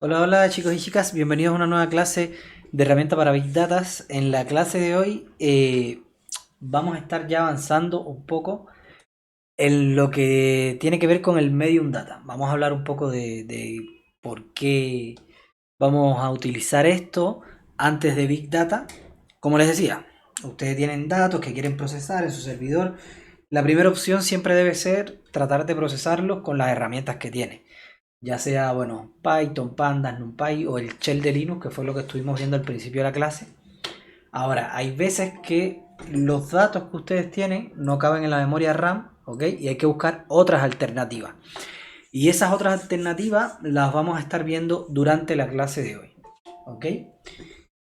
Hola, hola chicos y chicas, bienvenidos a una nueva clase de herramienta para Big Data. En la clase de hoy vamos a estar ya avanzando un poco en lo que tiene que ver con el Medium Data. Vamos a hablar un poco de por qué vamos a utilizar esto antes de Big Data. Como les decía, ustedes tienen datos que quieren procesar en su servidor. La primera opción siempre debe ser tratar de procesarlos con las herramientas que tiene, ya sea, bueno, Python, Pandas, NumPy o el shell de Linux, que fue lo que estuvimos viendo al principio de la clase. Ahora, hay veces que los datos que ustedes tienen no caben en la memoria RAM, ¿ok? Y hay que buscar otras alternativas. Y esas otras alternativas las vamos a estar viendo durante la clase de hoy, ¿ok?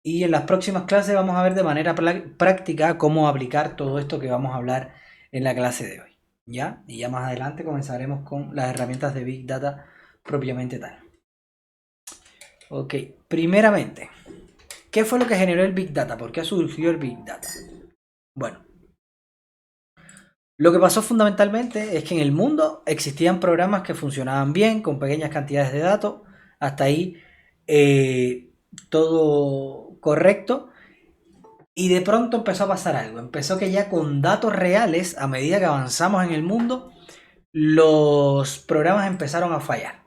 Y en las próximas clases vamos a ver de manera práctica cómo aplicar todo esto que vamos a hablar en la clase de hoy, ¿ya? Y ya más adelante comenzaremos con las herramientas de Big Data propiamente tal. Ok, primeramente, ¿qué fue lo que generó el Big Data? ¿Por qué surgió el Big Data? Bueno, lo que pasó fundamentalmente es que en el mundo existían programas que funcionaban bien, con pequeñas cantidades de datos, hasta ahí todo correcto, y de pronto empezó a pasar algo, empezó que ya con datos reales, a medida que avanzamos en el mundo, los programas empezaron a fallar.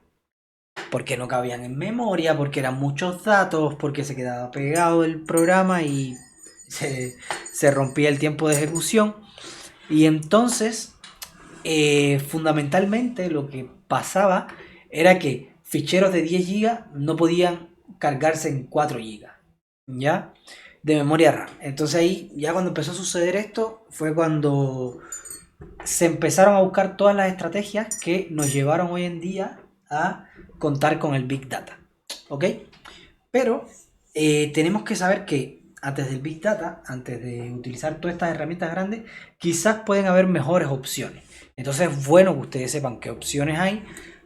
Porque no cabían en memoria, porque eran muchos datos, porque se quedaba pegado el programa y se, se rompía el tiempo de ejecución. Y entonces, fundamentalmente lo que pasaba era que ficheros de 10 GB no podían cargarse en 4 GB, ¿ya? De memoria RAM. Entonces ahí, ya cuando empezó a suceder esto, fue cuando se empezaron a buscar todas las estrategias que nos llevaron hoy en día a contar con el Big Data. ¿Ok? Pero tenemos que saber que antes del Big Data, antes de utilizar todas estas herramientas grandes, quizás pueden haber mejores opciones. Entonces es bueno que ustedes sepan qué opciones hay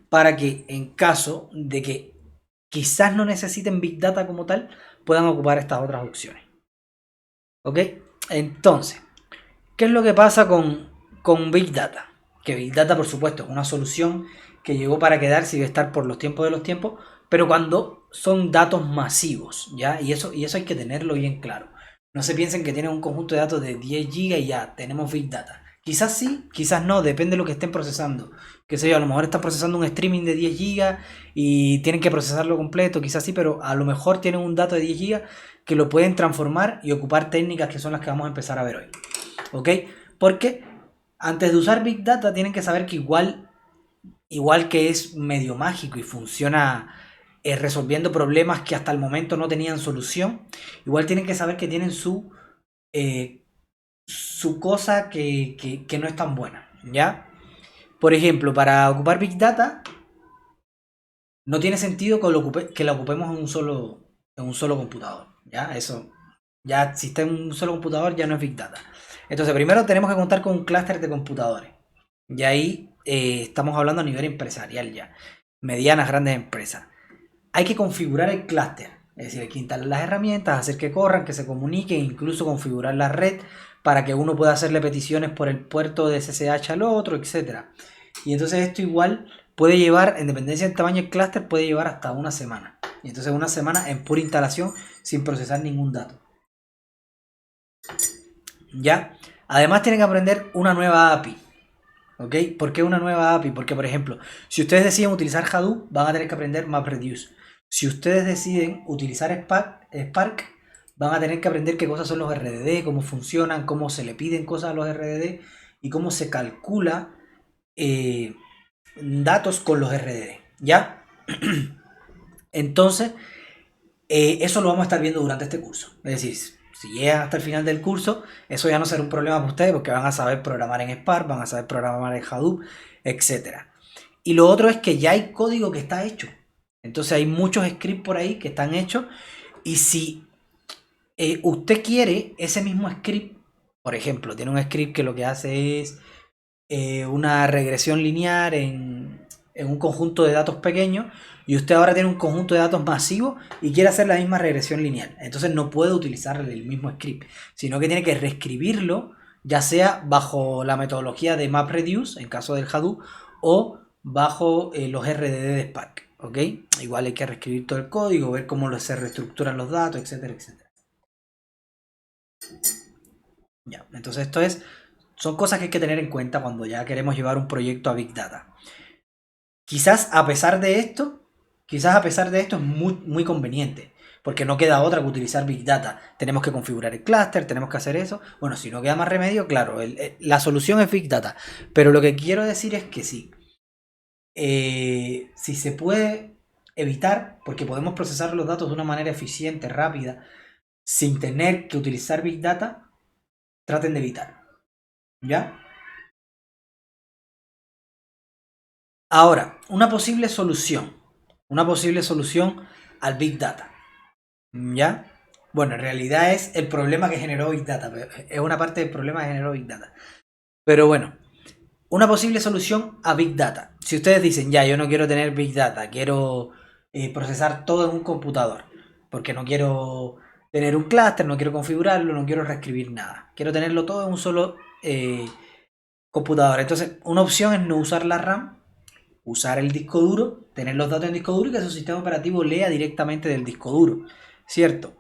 para que en caso de que quizás no necesiten Big Data como tal, puedan ocupar estas otras opciones. ¿Ok? Entonces, ¿qué es lo que pasa con Big Data? Que Big Data, por supuesto, es una solución que llegó para quedarse y de estar por los tiempos de los tiempos, pero cuando son datos masivos, ¿ya? Y eso hay que tenerlo bien claro. No se piensen que tienen un conjunto de datos de 10 GB y ya tenemos Big Data. Quizás sí, quizás no, depende de lo que estén procesando. Que sé yo, a lo mejor están procesando un streaming de 10 GB y tienen que procesarlo completo, quizás sí, pero a lo mejor tienen un dato de 10 GB que lo pueden transformar y ocupar técnicas que son las que vamos a empezar a ver hoy. ¿Ok? Porque antes de usar Big Data tienen que saber que igual que es medio mágico y funciona resolviendo problemas que hasta el momento no tenían solución, igual tienen que saber que tienen eh, su cosa que no es tan buena, ¿ya? Por ejemplo, para ocupar Big Data no tiene sentido que la ocupemos en un solo computador, ¿ya? Eso, ya si está en un solo computador ya no es Big Data. Entonces, primero tenemos que contar con un clúster de computadores. Y ahí estamos hablando a nivel empresarial ya. Medianas, grandes empresas. Hay que configurar el clúster. Es decir, hay que instalar las herramientas, hacer que corran, que se comuniquen, incluso configurar la red para que uno pueda hacerle peticiones por el puerto de SSH al otro, etcétera. Y entonces esto igual puede llevar, en dependencia del tamaño del clúster, puede llevar hasta una semana. Y entonces una semana en pura instalación sin procesar ningún dato. ¿Ya? Además tienen que aprender una nueva API. ¿Ok? ¿Por qué una nueva API? Porque, por ejemplo, si ustedes deciden utilizar Hadoop, van a tener que aprender MapReduce. Si ustedes deciden utilizar Spark, van a tener que aprender qué cosas son los RDD, cómo funcionan, cómo se le piden cosas a los RDD y cómo se calcula eh, datos con los RDD. ¿Ya? Entonces, eso lo vamos a estar viendo durante este curso. Es decir, si llegan hasta el final del curso, eso ya no será un problema para ustedes porque van a saber programar en Spark, van a saber programar en Hadoop, etcétera. Y lo otro es que ya hay código que está hecho. Entonces hay muchos scripts por ahí que están hechos. Y si usted quiere ese mismo script, por ejemplo, tiene un script que lo que hace es una regresión lineal en un conjunto de datos pequeños y usted ahora tiene un conjunto de datos masivo y quiere hacer la misma regresión lineal. Entonces no puede utilizar el mismo script, sino que tiene que reescribirlo, ya sea bajo la metodología de MapReduce, en caso del Hadoop, o bajo los RDD de Spark. ¿ok? Igual hay que reescribir todo el código, ver cómo se reestructuran los datos, etcétera, etcétera. Ya, entonces son cosas que hay que tener en cuenta cuando ya queremos llevar un proyecto a Big Data. Quizás a pesar de esto es muy, muy conveniente, porque no queda otra que utilizar Big Data. Tenemos que configurar el clúster, tenemos que hacer eso. Bueno, si no queda más remedio, claro, la solución es Big Data. Pero lo que quiero decir es que sí, si se puede evitar, porque podemos procesar los datos de una manera eficiente, rápida, sin tener que utilizar Big Data, traten de evitar. ¿Ya? Ahora, una posible solución al Big Data. ¿Ya? Bueno, en realidad es el problema que generó Big Data. Es una parte del problema que generó Big Data. Pero bueno, una posible solución a Big Data. Si ustedes dicen, ya, yo no quiero tener Big Data, quiero procesar todo en un computador, porque no quiero tener un clúster, no quiero configurarlo, no quiero reescribir nada. Quiero tenerlo todo en un solo computador. Entonces, una opción es no usar la RAM, usar el disco duro, tener los datos en disco duro y que su sistema operativo lea directamente del disco duro, ¿cierto?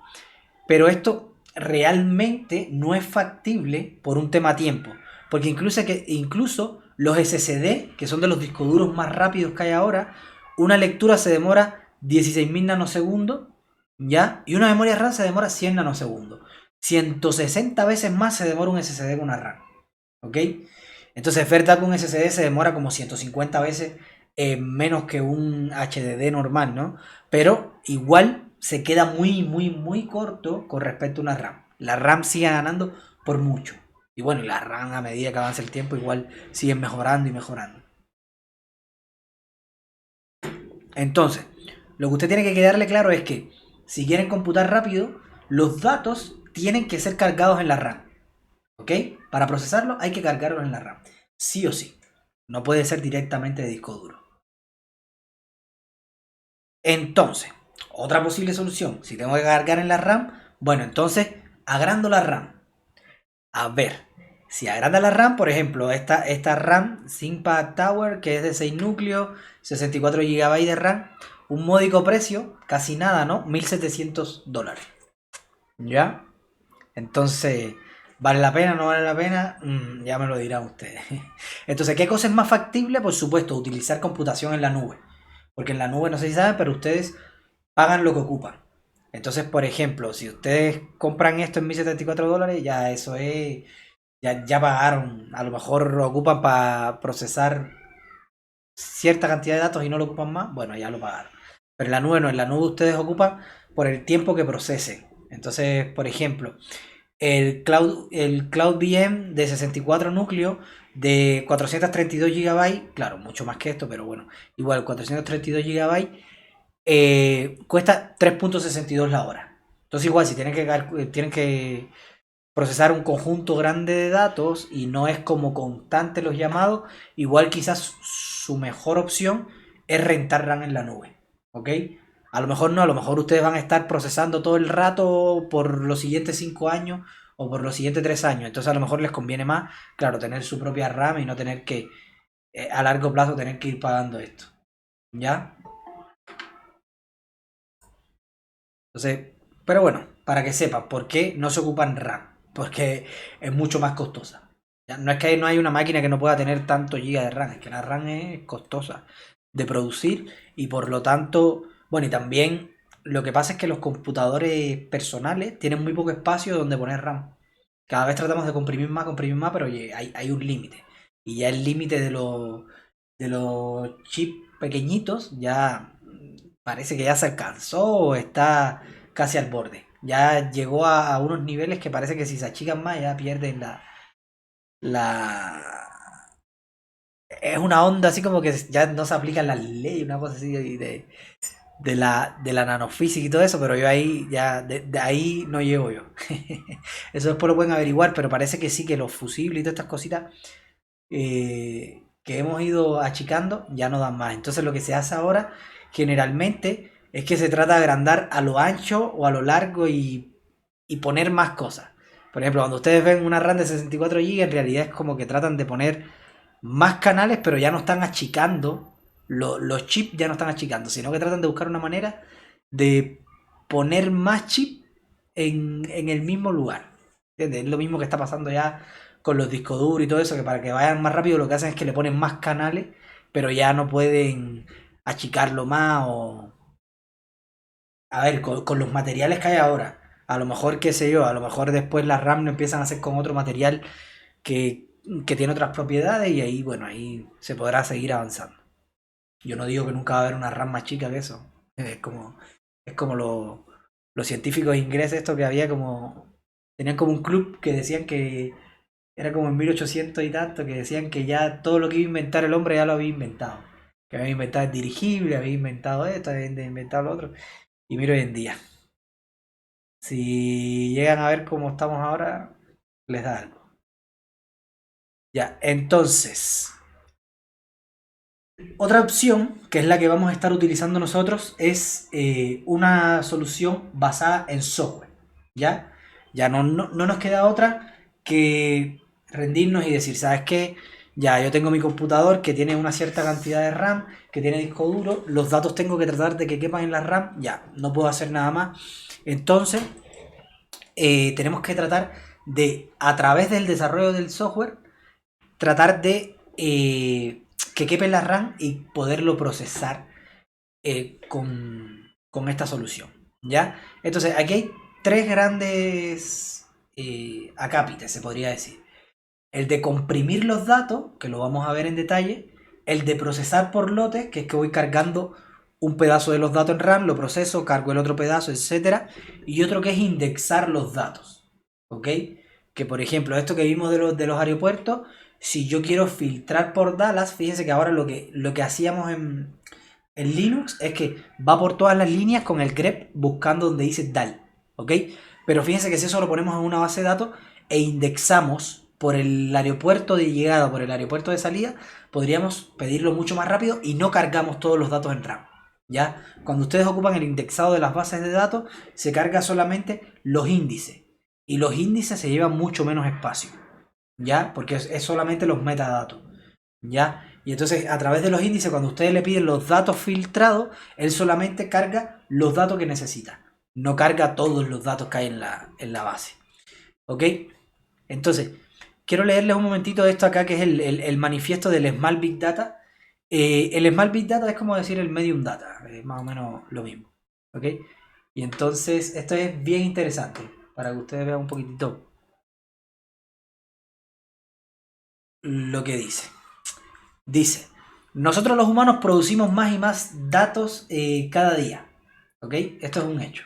Pero esto realmente no es factible por un tema tiempo, porque incluso los SSD, que son de los discos duros más rápidos que hay ahora, una lectura se demora 16.000 nanosegundos, ¿ya? Y una memoria RAM se demora 100 nanosegundos. 160 veces más se demora un SSD que una RAM, ¿ok? Entonces es verdad que un SSD se demora como 150 veces menos que un HDD normal, ¿no? Pero igual se queda muy, muy, muy corto con respecto a una RAM. La RAM sigue ganando por mucho. Y bueno, y la RAM a medida que avanza el tiempo igual sigue mejorando y mejorando. Entonces, lo que usted tiene que quedarle claro es que si quieren computar rápido, los datos tienen que ser cargados en la RAM. ¿Ok? Para procesarlo hay que cargarlos en la RAM. Sí o sí. No puede ser directamente de disco duro. Entonces, otra posible solución, si tengo que cargar en la RAM, bueno, entonces agrando la RAM. A ver, si agranda la RAM, por ejemplo, esta RAM ThinkPad Tower, que es de 6 núcleos, 64 GB de RAM, un módico precio, casi nada, ¿no? $1.700. ¿Ya? Entonces, ¿vale la pena o no vale la pena? Ya me lo dirán ustedes. Entonces, ¿qué cosa es más factible? Por supuesto, utilizar computación en la nube. Porque en la nube, no sé si saben, pero ustedes pagan lo que ocupan. Entonces, por ejemplo, si ustedes compran esto en $1.074, ya eso es, ya pagaron. A lo mejor lo ocupan para procesar cierta cantidad de datos y no lo ocupan más, bueno, ya lo pagaron. Pero en la nube no, en la nube ustedes ocupan por el tiempo que procesen. Entonces, por ejemplo, el Cloud VM de 64 núcleos de 432 GB, claro, mucho más que esto, pero bueno, igual 432 GB, cuesta 3.62 la hora. Entonces igual, si tienen que procesar un conjunto grande de datos y no es como constante los llamados, igual quizás su mejor opción es rentar RAM en la nube. ¿Ok? A lo mejor no, a lo mejor ustedes van a estar procesando todo el rato por los siguientes 5 años o por los siguientes 3 años. Entonces a lo mejor les conviene más, claro, tener su propia RAM y no tener que, a largo plazo, tener que ir pagando esto. ¿Ya? Entonces, pero bueno, para que sepan por qué no se ocupan RAM, porque es mucho más costosa. Ya, no es que no hay una máquina que no pueda tener tanto giga de RAM, es que la RAM es costosa de producir y por lo tanto, bueno, y también lo que pasa es que los computadores personales tienen muy poco espacio donde poner RAM. Cada vez tratamos de comprimir más, pero oye, hay un límite. Y ya el límite de los chips pequeñitos ya parece que ya se alcanzó o está casi al borde. Ya llegó a unos niveles que parece que si se achican más ya pierden la... Es una onda así como que ya no se aplican las leyes, una cosa así de la nanofísica y todo eso, pero yo ahí ya, de ahí no llego yo. Eso después lo pueden averiguar, pero parece que sí, que los fusibles y todas estas cositas que hemos ido achicando ya no dan más. Entonces lo que se hace ahora generalmente es que se trata de agrandar a lo ancho o a lo largo y poner más cosas. Por ejemplo, cuando ustedes ven una RAM de 64 GB, en realidad es como que tratan de poner más canales, pero ya no están achicando los chips ya no están achicando, sino que tratan de buscar una manera de poner más chip en el mismo lugar. ¿Entiendes? Es lo mismo que está pasando ya con los discos duros y todo eso, que para que vayan más rápido lo que hacen es que le ponen más canales, pero ya no pueden achicarlo más o... A ver, con los materiales que hay ahora, a lo mejor, qué sé yo, a lo mejor después las RAM lo empiezan a hacer con otro material que, que tiene otras propiedades y ahí, bueno, ahí se podrá seguir avanzando. Yo no digo que nunca va a haber una RAM más chica que eso. Es como los científicos ingleses, esto que había como... Tenían como un club que decían que era como en 1800 y tanto, que decían que ya todo lo que iba a inventar el hombre ya lo había inventado. Que había inventado el dirigible, había inventado esto, había inventado lo otro. Y mira hoy en día. Si llegan a ver cómo estamos ahora, les da algo. Ya, entonces, otra opción, que es la que vamos a estar utilizando nosotros, es una solución basada en software. ¿Ya? Ya no nos queda otra que rendirnos y decir, ¿sabes qué? Ya, yo tengo mi computador que tiene una cierta cantidad de RAM, que tiene disco duro, los datos tengo que tratar de que quepan en la RAM, ya, no puedo hacer nada más. Entonces, tenemos que tratar de, a través del desarrollo del software, tratar de que quepe en la RAM y poderlo procesar con esta solución. ¿Ya? Entonces, aquí hay tres grandes acápites, se podría decir. El de comprimir los datos, que lo vamos a ver en detalle. El de procesar por lotes, que es que voy cargando un pedazo de los datos en RAM, lo proceso, cargo el otro pedazo, etcétera. Y otro que es indexar los datos. ¿Ok? Que por ejemplo, esto que vimos de los aeropuertos, si yo quiero filtrar por Dallas, fíjense que ahora lo que hacíamos en Linux es que va por todas las líneas con el grep buscando donde dice DAL. ¿Ok? Pero fíjense que si eso lo ponemos en una base de datos e indexamos por el aeropuerto de llegada o por el aeropuerto de salida, podríamos pedirlo mucho más rápido y no cargamos todos los datos en RAM. ¿Ya? Cuando ustedes ocupan el indexado de las bases de datos, se carga solamente los índices. Y los índices se llevan mucho menos espacio. ¿Ya? Porque es solamente los metadatos. ¿Ya? Y entonces a través de los índices, cuando ustedes le piden los datos filtrados, él solamente carga los datos que necesita. No carga todos los datos que hay en la base. ¿Ok? Entonces, quiero leerles un momentito esto acá, que es el manifiesto del Small Big Data. El Small Big Data es como decir el Medium Data, es más o menos lo mismo. ¿Ok? Y entonces, esto es bien interesante, para que ustedes vean un poquitito lo que dice. Dice, nosotros los humanos producimos más y más datos cada día. ¿Ok? Esto es un hecho.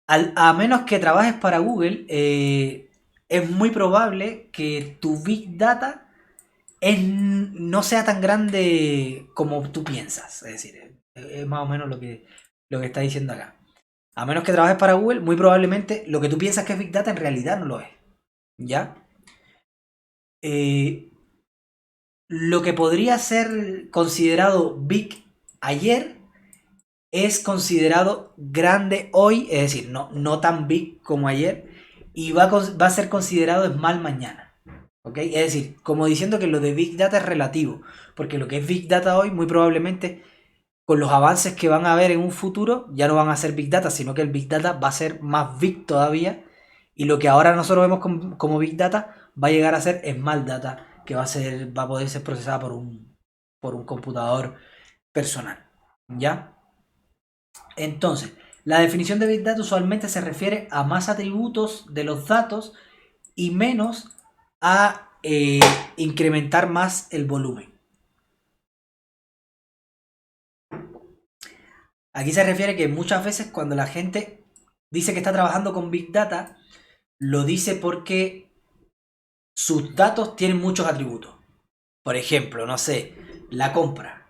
A menos que trabajes para Google, es muy probable que tu Big Data no sea tan grande como tú piensas. Es decir, es más o menos lo que está diciendo acá. A menos que trabajes para Google, muy probablemente lo que tú piensas que es Big Data en realidad no lo es. ¿Ya? Eh, lo que podría ser considerado Big ayer es considerado grande hoy, es decir, no tan big como ayer, y va a ser considerado small mañana. ¿Ok? Es decir, como diciendo que lo de Big Data es relativo, porque lo que es Big Data hoy, muy probablemente, con los avances que van a haber en un futuro, ya no van a ser Big Data, sino que el Big Data va a ser más big todavía, y lo que ahora nosotros vemos como Big Data va a llegar a ser Small Data, que va a poder ser procesada por un computador personal. ¿Ya? Entonces, la definición de Big Data usualmente se refiere a más atributos de los datos y menos a incrementar más el volumen. Aquí se refiere que muchas veces cuando la gente dice que está trabajando con Big Data, lo dice porque sus datos tienen muchos atributos. Por ejemplo, no sé, la compra.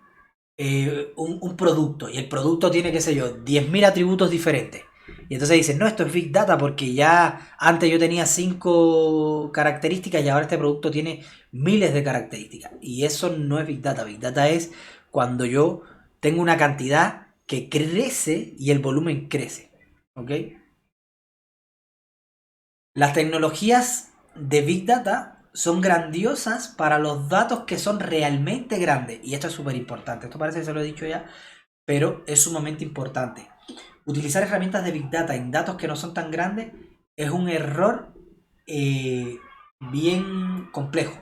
Un producto y el producto tiene, qué sé yo, 10.000 atributos diferentes. Y entonces dicen, no, esto es Big Data porque ya antes yo tenía 5 características y ahora este producto tiene miles de características. Y eso no es Big Data. Big Data es cuando yo tengo una cantidad que crece y el volumen crece. ¿Ok? Las tecnologías de Big Data son grandiosas para los datos que son realmente grandes. Y esto es súper importante. Esto parece que se lo he dicho ya, pero es sumamente importante. Utilizar herramientas de Big Data en datos que no son tan grandes es un error bien complejo.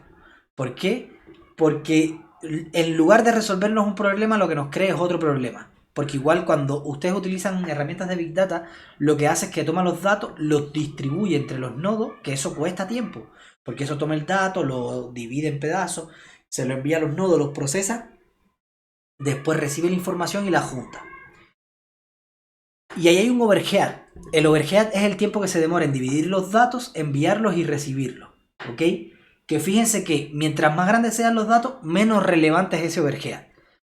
¿Por qué? Porque en lugar de resolvernos un problema, lo que nos crea es otro problema. Porque igual cuando ustedes utilizan herramientas de Big Data, lo que hace es que toma los datos, los distribuye entre los nodos, que eso cuesta tiempo. Porque eso toma el dato, lo divide en pedazos, se lo envía a los nodos, los procesa, después recibe la información y la junta. Y ahí hay un overhead. El overhead es el tiempo que se demora en dividir los datos, enviarlos y recibirlos. ¿Ok? Que fíjense que mientras más grandes sean los datos, menos relevante es ese overhead.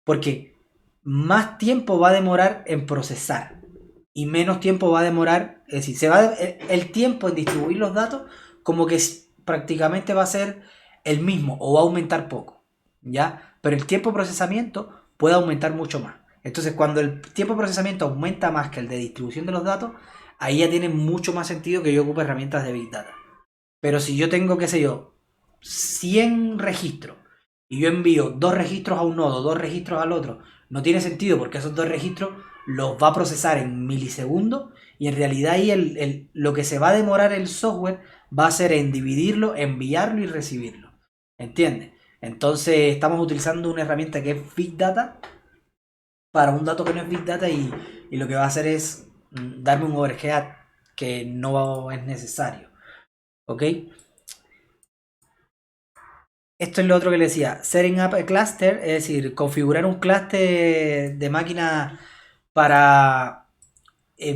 Porque más tiempo va a demorar en procesar. Y menos tiempo va a demorar. Es decir, el tiempo en distribuir los datos como que prácticamente va a ser el mismo o va a aumentar poco. ¿Ya? Pero el tiempo de procesamiento puede aumentar mucho más. Entonces, cuando el tiempo de procesamiento aumenta más que el de distribución de los datos, ahí ya tiene mucho más sentido que yo ocupe herramientas de Big Data. Pero si yo tengo, qué sé yo, 100 registros y yo envío 2 registros a un nodo, 2 registros al otro, no tiene sentido porque esos 2 registros los va a procesar en milisegundos y en realidad ahí lo que se va a demorar el software va a ser en dividirlo, enviarlo y recibirlo. ¿Entiendes? Entonces estamos utilizando una herramienta que es Big Data para un dato que no es Big Data y lo que va a hacer es darme un overhead que no es necesario. ¿Ok? Esto es lo otro que le decía. Setting up a cluster, es decir, configurar un clúster de máquina para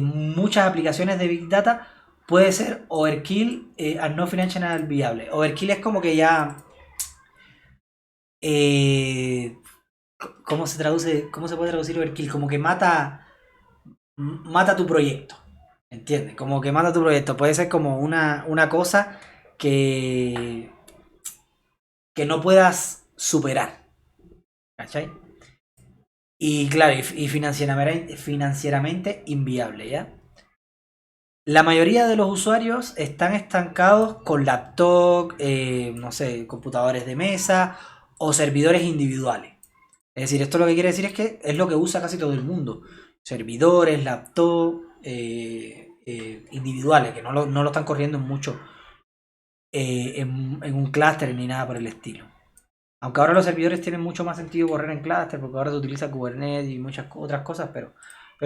muchas aplicaciones de Big Data puede ser overkill and no financial viable. Overkill es como que ya... ¿cómo se traduce? ¿Cómo se puede traducir overkill? Como que mata tu proyecto. ¿Entiendes? Como que mata tu proyecto. Puede ser como una cosa que no puedas superar. ¿Cachai? Y claro, y financieramente inviable, ¿ya? La mayoría de los usuarios están estancados con laptop, no sé, computadores de mesa o servidores individuales. Es decir, esto lo que quiere decir es que es lo que usa casi todo el mundo. Servidores, laptop, individuales, que no lo están corriendo mucho en un clúster ni nada por el estilo. Aunque ahora los servidores tienen mucho más sentido correr en clúster porque ahora se utiliza Kubernetes y muchas otras cosas, pero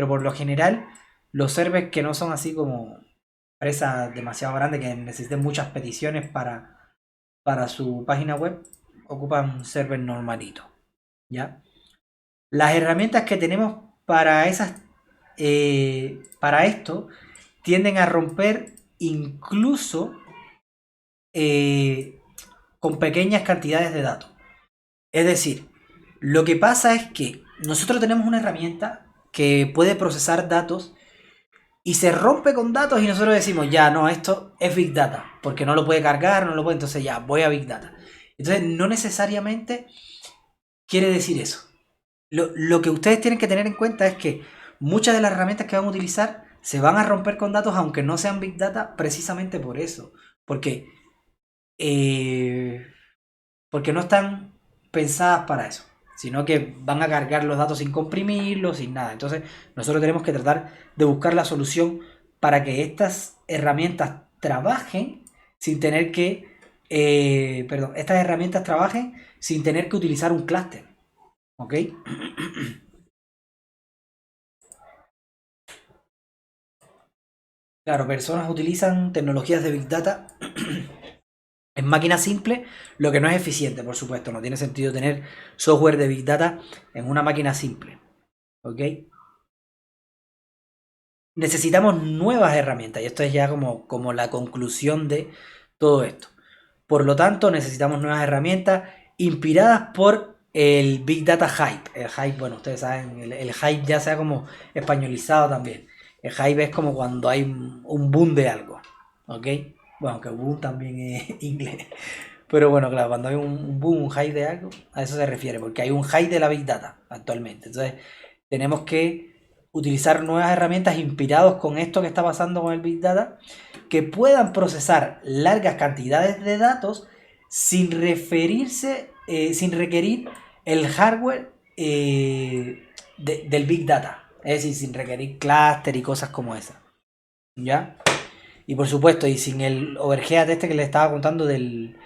por lo general los servers que no son así como empresas demasiado grandes que necesiten muchas peticiones para su página web ocupan un server normalito. ¿Ya? Las herramientas que tenemos para esto tienden a romper incluso con pequeñas cantidades de datos. Es decir, lo que pasa es que nosotros tenemos una herramienta que puede procesar datos y se rompe con datos y nosotros decimos, ya, no, esto es Big Data, porque no lo puede cargar, no lo puede, entonces ya, voy a Big Data. Entonces, no necesariamente quiere decir eso. Lo que ustedes tienen que tener en cuenta es que muchas de las herramientas que van a utilizar se van a romper con datos aunque no sean Big Data precisamente por eso. Porque, porque no están pensadas para eso, sino que van a cargar los datos sin comprimirlos, sin nada. Entonces nosotros tenemos que tratar de buscar la solución para que estas herramientas trabajen sin tener que, estas herramientas trabajen sin tener que utilizar un clúster. ¿Ok? Claro, personas utilizan tecnologías de Big Data en máquinas simples, lo que no es eficiente, por supuesto. No tiene sentido tener software de Big Data en una máquina simple. ¿Ok? Necesitamos nuevas herramientas y esto es ya como la conclusión de todo esto. Por lo tanto, necesitamos nuevas herramientas inspiradas por el Big Data Hype. El hype, bueno, ustedes saben, el hype ya se ha como españolizado también. El hype es como cuando hay un boom de algo. ¿Ok? Bueno, que boom también es inglés. Pero bueno, claro, cuando hay un boom, un hype de algo, a eso se refiere, porque hay un hype de la Big Data actualmente. Entonces, tenemos que utilizar nuevas herramientas inspirados con esto que está pasando con el Big Data, que puedan procesar largas cantidades de datos sin requerir el hardware del Big Data. Es decir, sin requerir clúster y cosas como esas. ¿Ya? Y por supuesto, y sin el overhead este que les estaba contando del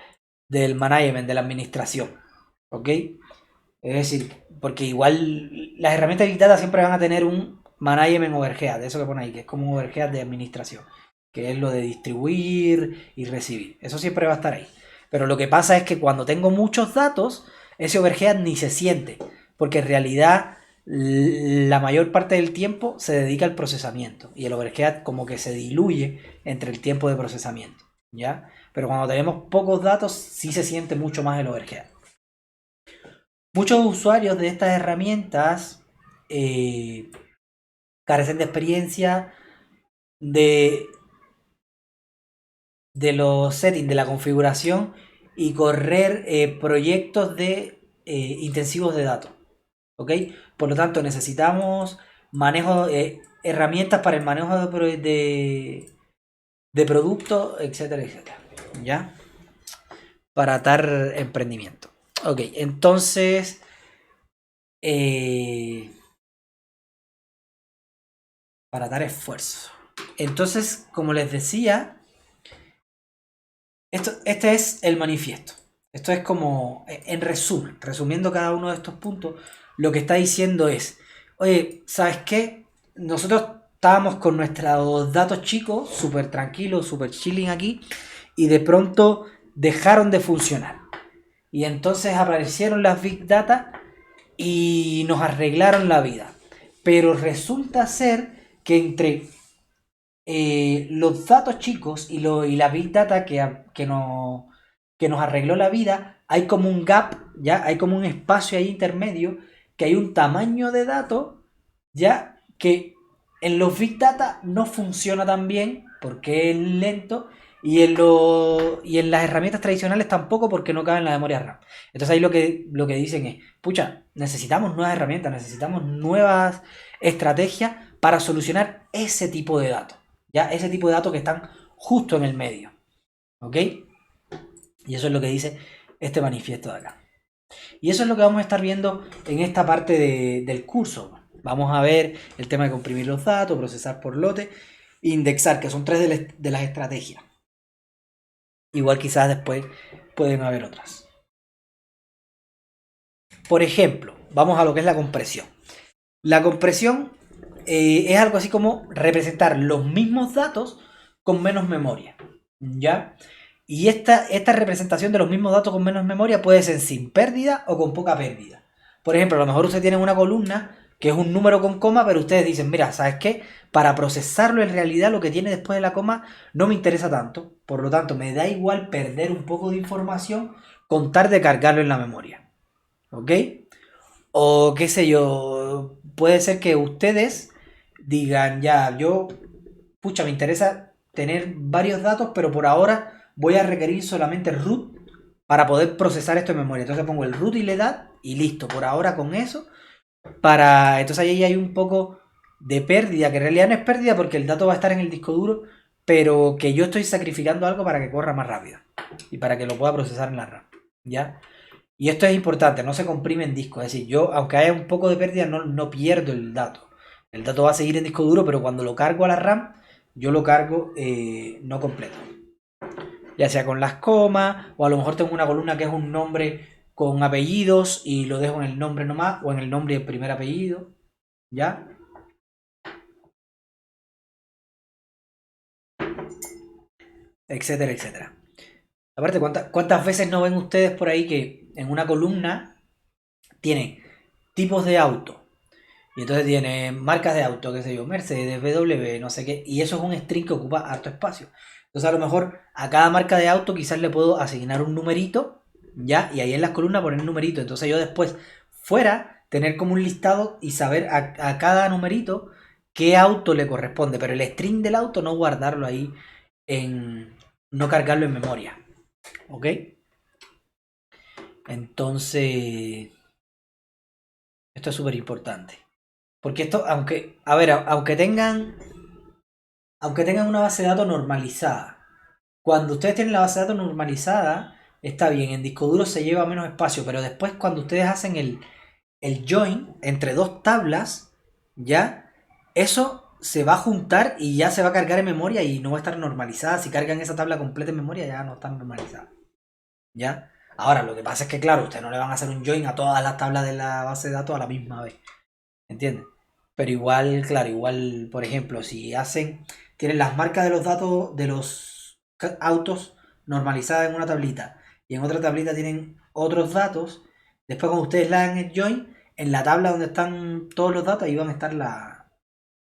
management, de la administración. ¿Ok? Es decir, porque igual las herramientas de Big Data siempre van a tener un management overhead, eso que pone ahí, que es como un overhead de administración, que es lo de distribuir y recibir. Eso siempre va a estar ahí. Pero lo que pasa es que cuando tengo muchos datos, ese overhead ni se siente, porque en realidad la mayor parte del tiempo se dedica al procesamiento y el overhead como que se diluye entre el tiempo de procesamiento, ¿ya? Pero cuando tenemos pocos datos sí se siente mucho más el overhead. Muchos usuarios de estas herramientas carecen de experiencia de, de los settings, de la configuración y correr proyectos de intensivos de datos. ¿Ok? Por lo tanto, necesitamos manejo, herramientas para el manejo de productos, etcétera, etcétera. ¿Ya? Para dar emprendimiento. Ok, entonces... para dar esfuerzo. Entonces, como les decía, este es el manifiesto. Esto es como, en resumen, resumiendo cada uno de estos puntos, lo que está diciendo es, oye, ¿sabes qué? Nosotros estábamos con nuestros datos chicos, súper tranquilos, súper chilling aquí, y de pronto dejaron de funcionar. Y entonces aparecieron las Big Data y nos arreglaron la vida. Pero resulta ser que entre los datos chicos y la Big Data que nos arregló la vida, hay como un gap, ¿ya? Hay como un espacio ahí intermedio, que hay un tamaño de datos, ¿ya? Que en los Big Data no funciona tan bien porque es lento y en las herramientas tradicionales tampoco porque no cabe en la memoria RAM. Entonces ahí lo que dicen es, pucha, necesitamos nuevas herramientas, necesitamos nuevas estrategias para solucionar ese tipo de datos. ¿Ya? Ese tipo de datos que están justo en el medio. ¿Ok? Y eso es lo que dice este manifiesto de acá. Y eso es lo que vamos a estar viendo en esta parte del curso. Vamos a ver el tema de comprimir los datos, procesar por lote, indexar, que son tres de las estrategias. Igual quizás después pueden haber otras. Por ejemplo, vamos a lo que es la compresión. La compresión es algo así como representar los mismos datos con menos memoria. ¿Ya? Y esta representación de los mismos datos con menos memoria puede ser sin pérdida o con poca pérdida. Por ejemplo, a lo mejor ustedes tienen una columna que es un número con coma, pero ustedes dicen, mira, ¿sabes qué? Para procesarlo en realidad lo que tiene después de la coma no me interesa tanto. Por lo tanto, me da igual perder un poco de información con tal de cargarlo en la memoria. ¿Ok? O qué sé yo, puede ser que ustedes digan, ya, yo, pucha, me interesa tener varios datos, pero por ahora voy a requerir solamente root para poder procesar esto en memoria. Entonces pongo el root y la edad y listo, por ahora con eso. Entonces ahí hay un poco de pérdida, que en realidad no es pérdida porque el dato va a estar en el disco duro, pero que yo estoy sacrificando algo para que corra más rápido y para que lo pueda procesar en la RAM. ¿Ya? Y esto es importante, no se comprime en disco. Es decir, yo, aunque haya un poco de pérdida, no pierdo el dato. El dato va a seguir en disco duro, pero cuando lo cargo a la RAM, yo lo cargo no completo. Ya sea con las comas, o a lo mejor tengo una columna que es un nombre con apellidos y lo dejo en el nombre nomás, o en el nombre del primer apellido. ¿Ya? Etcétera, etcétera. Aparte, ¿cuántas veces no ven ustedes por ahí que en una columna tiene tipos de auto? Y entonces tiene marcas de auto, qué sé yo, Mercedes, BMW, no sé qué. Y eso es un string que ocupa harto espacio. Entonces a lo mejor a cada marca de auto quizás le puedo asignar un numerito, ¿ya? Y ahí en las columnas poner un numerito. Entonces yo después, fuera, tener como un listado y saber a cada numerito qué auto le corresponde. Pero el string del auto no guardarlo ahí en... no cargarlo en memoria. ¿Ok? Entonces, esto es súper importante. Porque esto, aunque, a ver, aunque tengan una base de datos normalizada, cuando ustedes tienen la base de datos normalizada, está bien, en disco duro se lleva menos espacio, pero después cuando ustedes hacen el join entre dos tablas, ya, eso se va a juntar y ya se va a cargar en memoria y no va a estar normalizada. Si cargan esa tabla completa en memoria, ya no está normalizada. ¿Ya? Ahora, lo que pasa es que, claro, ustedes no le van a hacer un join a todas las tablas de la base de datos a la misma vez. ¿Entiendes? Pero igual, claro, igual, por ejemplo, si tienen las marcas de los datos de los autos normalizadas en una tablita y en otra tablita tienen otros datos, después cuando ustedes le hagan el join, en la tabla donde están todos los datos, ahí van a estar va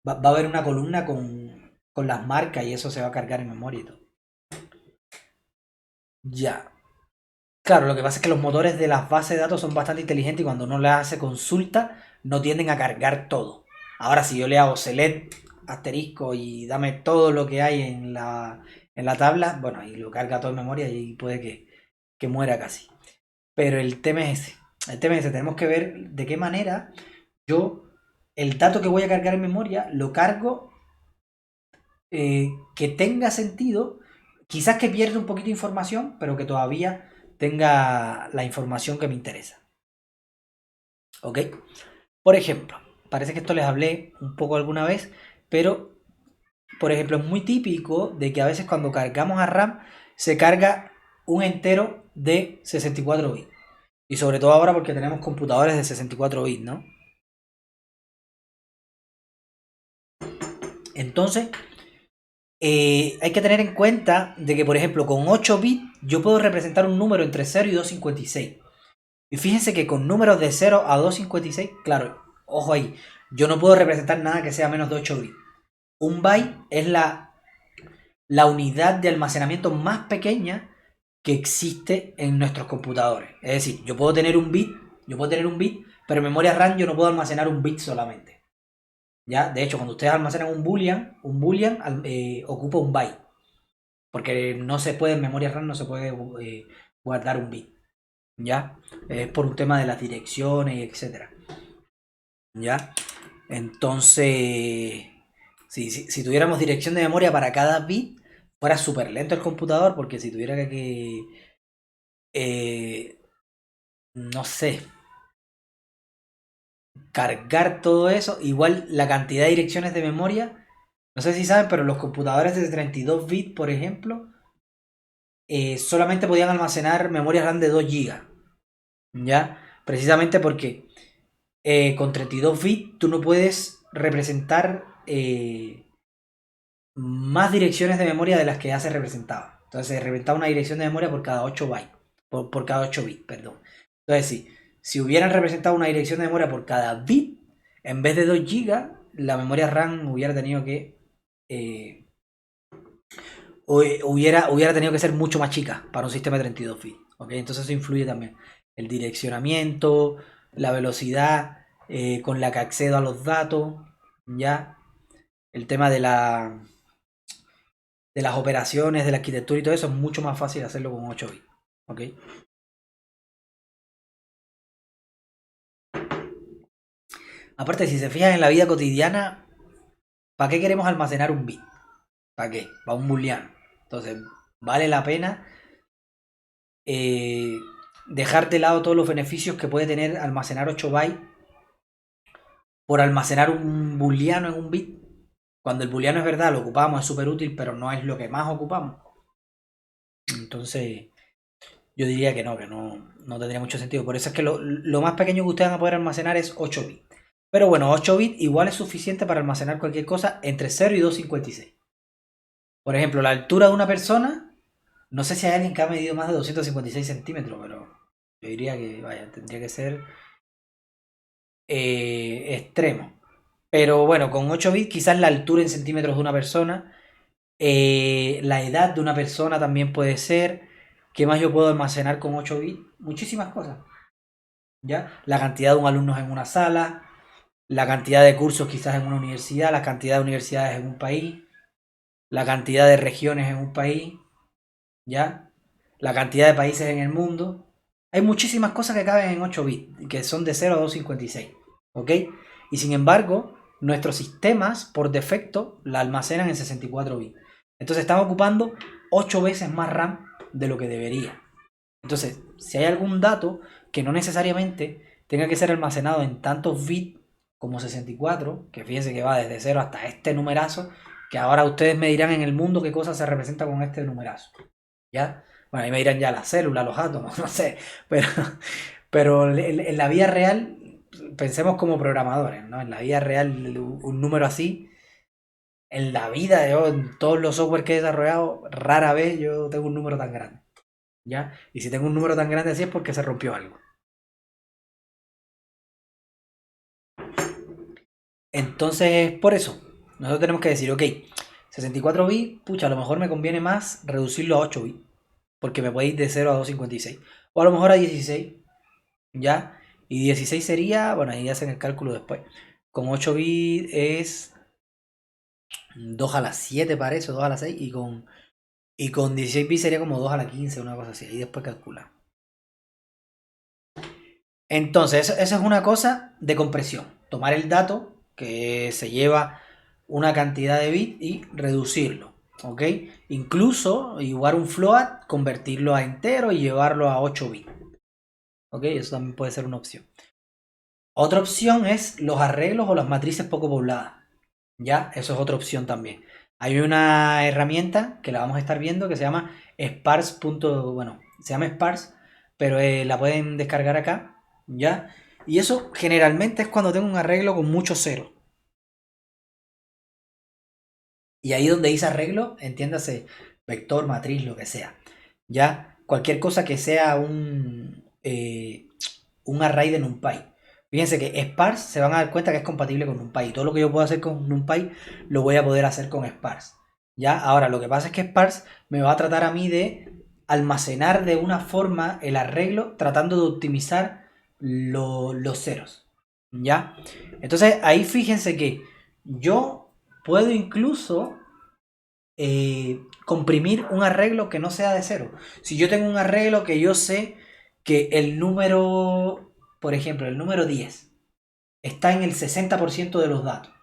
a haber una columna con las marcas y eso se va a cargar en memoria y todo. Ya. Claro, lo que pasa es que los motores de las bases de datos son bastante inteligentes y cuando uno le hace consulta no tienden a cargar todo. Ahora si yo le hago select asterisco y dame todo lo que hay en la tabla, bueno, ahí lo carga todo en memoria y puede que muera casi. Pero el tema es ese. El tema es ese. Tenemos que ver de qué manera yo el dato que voy a cargar en memoria lo cargo que tenga sentido. Quizás que pierda un poquito de información, pero que todavía tenga la información que me interesa. ¿Ok? Por ejemplo, parece que esto les hablé un poco alguna vez, pero por ejemplo es muy típico de que a veces cuando cargamos a RAM se carga un entero de 64 bits. Y sobre todo ahora porque tenemos computadores de 64 bits, ¿no? Entonces, hay que tener en cuenta de que, por ejemplo, con 8 bits yo puedo representar un número entre 0 y 256. Y fíjense que con números de 0 a 256, claro, ojo ahí, yo no puedo representar nada que sea menos de 8 bits. Un byte es la unidad de almacenamiento más pequeña que existe en nuestros computadores. Es decir, yo puedo tener un bit, pero en memoria RAM yo no puedo almacenar un bit solamente. ¿Ya? De hecho, cuando ustedes almacenan un boolean ocupa un byte. Porque no se puede, en memoria RAM no se puede guardar un bit. ¿Ya? Es por un tema de las direcciones, etcétera. ¿Ya? Entonces, si tuviéramos dirección de memoria para cada bit, fuera súper lento el computador, porque si tuviera no sé, cargar todo eso, igual la cantidad de direcciones de memoria, no sé si saben, pero los computadores de 32 bits, por ejemplo, solamente podían almacenar memoria RAM de 2 GB. ¿Ya? Precisamente porque con 32 bits tú no puedes representar más direcciones de memoria de las que ya se representaba. Entonces se representaba una dirección de memoria por cada 8 bytes. Por cada 8 bits, perdón. Entonces si hubieran representado una dirección de memoria por cada bit, en vez de 2 GB, la memoria RAM hubiera tenido que... hubiera tenido que ser mucho más chica para un sistema de 32 bits. ¿Okay? Entonces eso influye también. El direccionamiento, la velocidad con la que accedo a los datos, ¿ya? El tema de las operaciones, de la arquitectura y todo eso es mucho más fácil hacerlo con 8 bits. ¿Ok? Aparte, si se fijan en la vida cotidiana, ¿para qué queremos almacenar un bit? ¿Para qué? Para un booleano. Entonces, vale la pena dejar de lado todos los beneficios que puede tener almacenar 8 bytes por almacenar un booleano en un bit. Cuando el booleano es verdad, lo ocupamos, es súper útil, pero no es lo que más ocupamos. Entonces, yo diría que no tendría mucho sentido. Por eso es que lo más pequeño que ustedes van a poder almacenar es 8 bits. Pero bueno, 8 bits igual es suficiente para almacenar cualquier cosa entre 0 y 256. Por ejemplo, la altura de una persona, no sé si hay alguien que ha medido más de 256 centímetros, pero yo diría que, vaya, tendría que ser extremo. Pero bueno, con 8 bits quizás la altura en centímetros de una persona, la edad de una persona también puede ser. ¿Qué más yo puedo almacenar con 8 bits? Muchísimas cosas. ¿Ya? La cantidad de alumnos en una sala, la cantidad de cursos quizás en una universidad, la cantidad de universidades en un país, la cantidad de regiones en un país, ¿ya? La cantidad de países en el mundo. Hay muchísimas cosas que caben en 8 bits, que son de 0 a 256, ¿ok? Y sin embargo, nuestros sistemas por defecto la almacenan en 64 bits. Entonces estamos ocupando 8 veces más RAM de lo que debería. Entonces, si hay algún dato que no necesariamente tenga que ser almacenado en tantos bits como 64, que fíjense que va desde 0 hasta este numerazo, que ahora ustedes me dirán en el mundo qué cosa se representa con este numerazo. ¿Ya? Bueno, ahí me dirán ya las células, los átomos, no sé, pero, pero en la vida real, pensemos como programadores, ¿no? En la vida real, un número así, en la vida, yo, en todos los software que he desarrollado, rara vez yo tengo un número tan grande, ¿ya? Y si tengo un número tan grande así es porque se rompió algo. Entonces, por eso, nosotros tenemos que decir, ok, 64 bits, pucha, a lo mejor me conviene más reducirlo a 8 bits, porque me puede ir de 0 a 256, o a lo mejor a 16, ¿ya? Y 16 sería, bueno, ahí hacen el cálculo después. Con 8 bits es 2 a la 7 parece, o 2 a la 6, y con 16 bits sería como 2 a la 15, una cosa así, y después calcula. Entonces, eso es una cosa de compresión. Tomar el dato que se lleva una cantidad de bits y reducirlo, ¿ok? Incluso, igual un float, convertirlo a entero y llevarlo a 8 bits, ¿ok? Eso también puede ser una opción. Otra opción es los arreglos o las matrices poco pobladas. Ya, eso es otra opción también. Hay una herramienta que la vamos a estar viendo que se llama Sparse. Bueno, se llama Sparse, pero la pueden descargar acá, ¿ya? Y eso generalmente es cuando tengo un arreglo con muchos ceros. Y ahí donde dice arreglo, entiéndase vector, matriz, lo que sea. Ya, cualquier cosa que sea un array de NumPy. Fíjense que Sparse se van a dar cuenta que es compatible con NumPy. Y todo lo que yo puedo hacer con NumPy lo voy a poder hacer con Sparse. Ya, ahora lo que pasa es que Sparse me va a tratar a mí de almacenar de una forma el arreglo tratando de optimizar los ceros. ¿Ya? Entonces ahí fíjense que yo puedo incluso comprimir un arreglo que no sea de cero. Si yo tengo un arreglo que yo sé que el número, por ejemplo, el número 10 está en el 60% de los datos,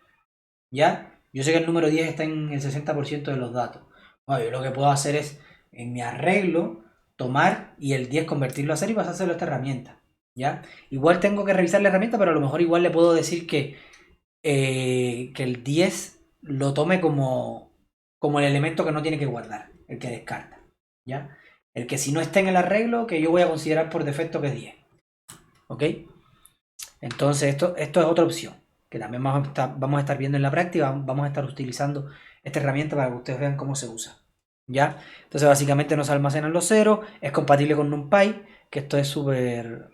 ¿ya? Yo sé que el número 10 está en el 60% de los datos. Bueno, yo lo que puedo hacer es, en mi arreglo, tomar y el 10 convertirlo a cero y pasárselo a esta herramienta, ¿ya? Igual tengo que revisar la herramienta, pero a lo mejor igual le puedo decir que el 10 lo tome como el elemento que no tiene que guardar, el que descarta, ¿ya? El que si no está en el arreglo, que yo voy a considerar por defecto que es 10, ¿ok? Entonces esto es otra opción, que también vamos a estar viendo en la práctica, vamos a estar utilizando esta herramienta para que ustedes vean cómo se usa, ¿ya? Entonces básicamente no se almacenan los ceros, es compatible con NumPy, que esto es súper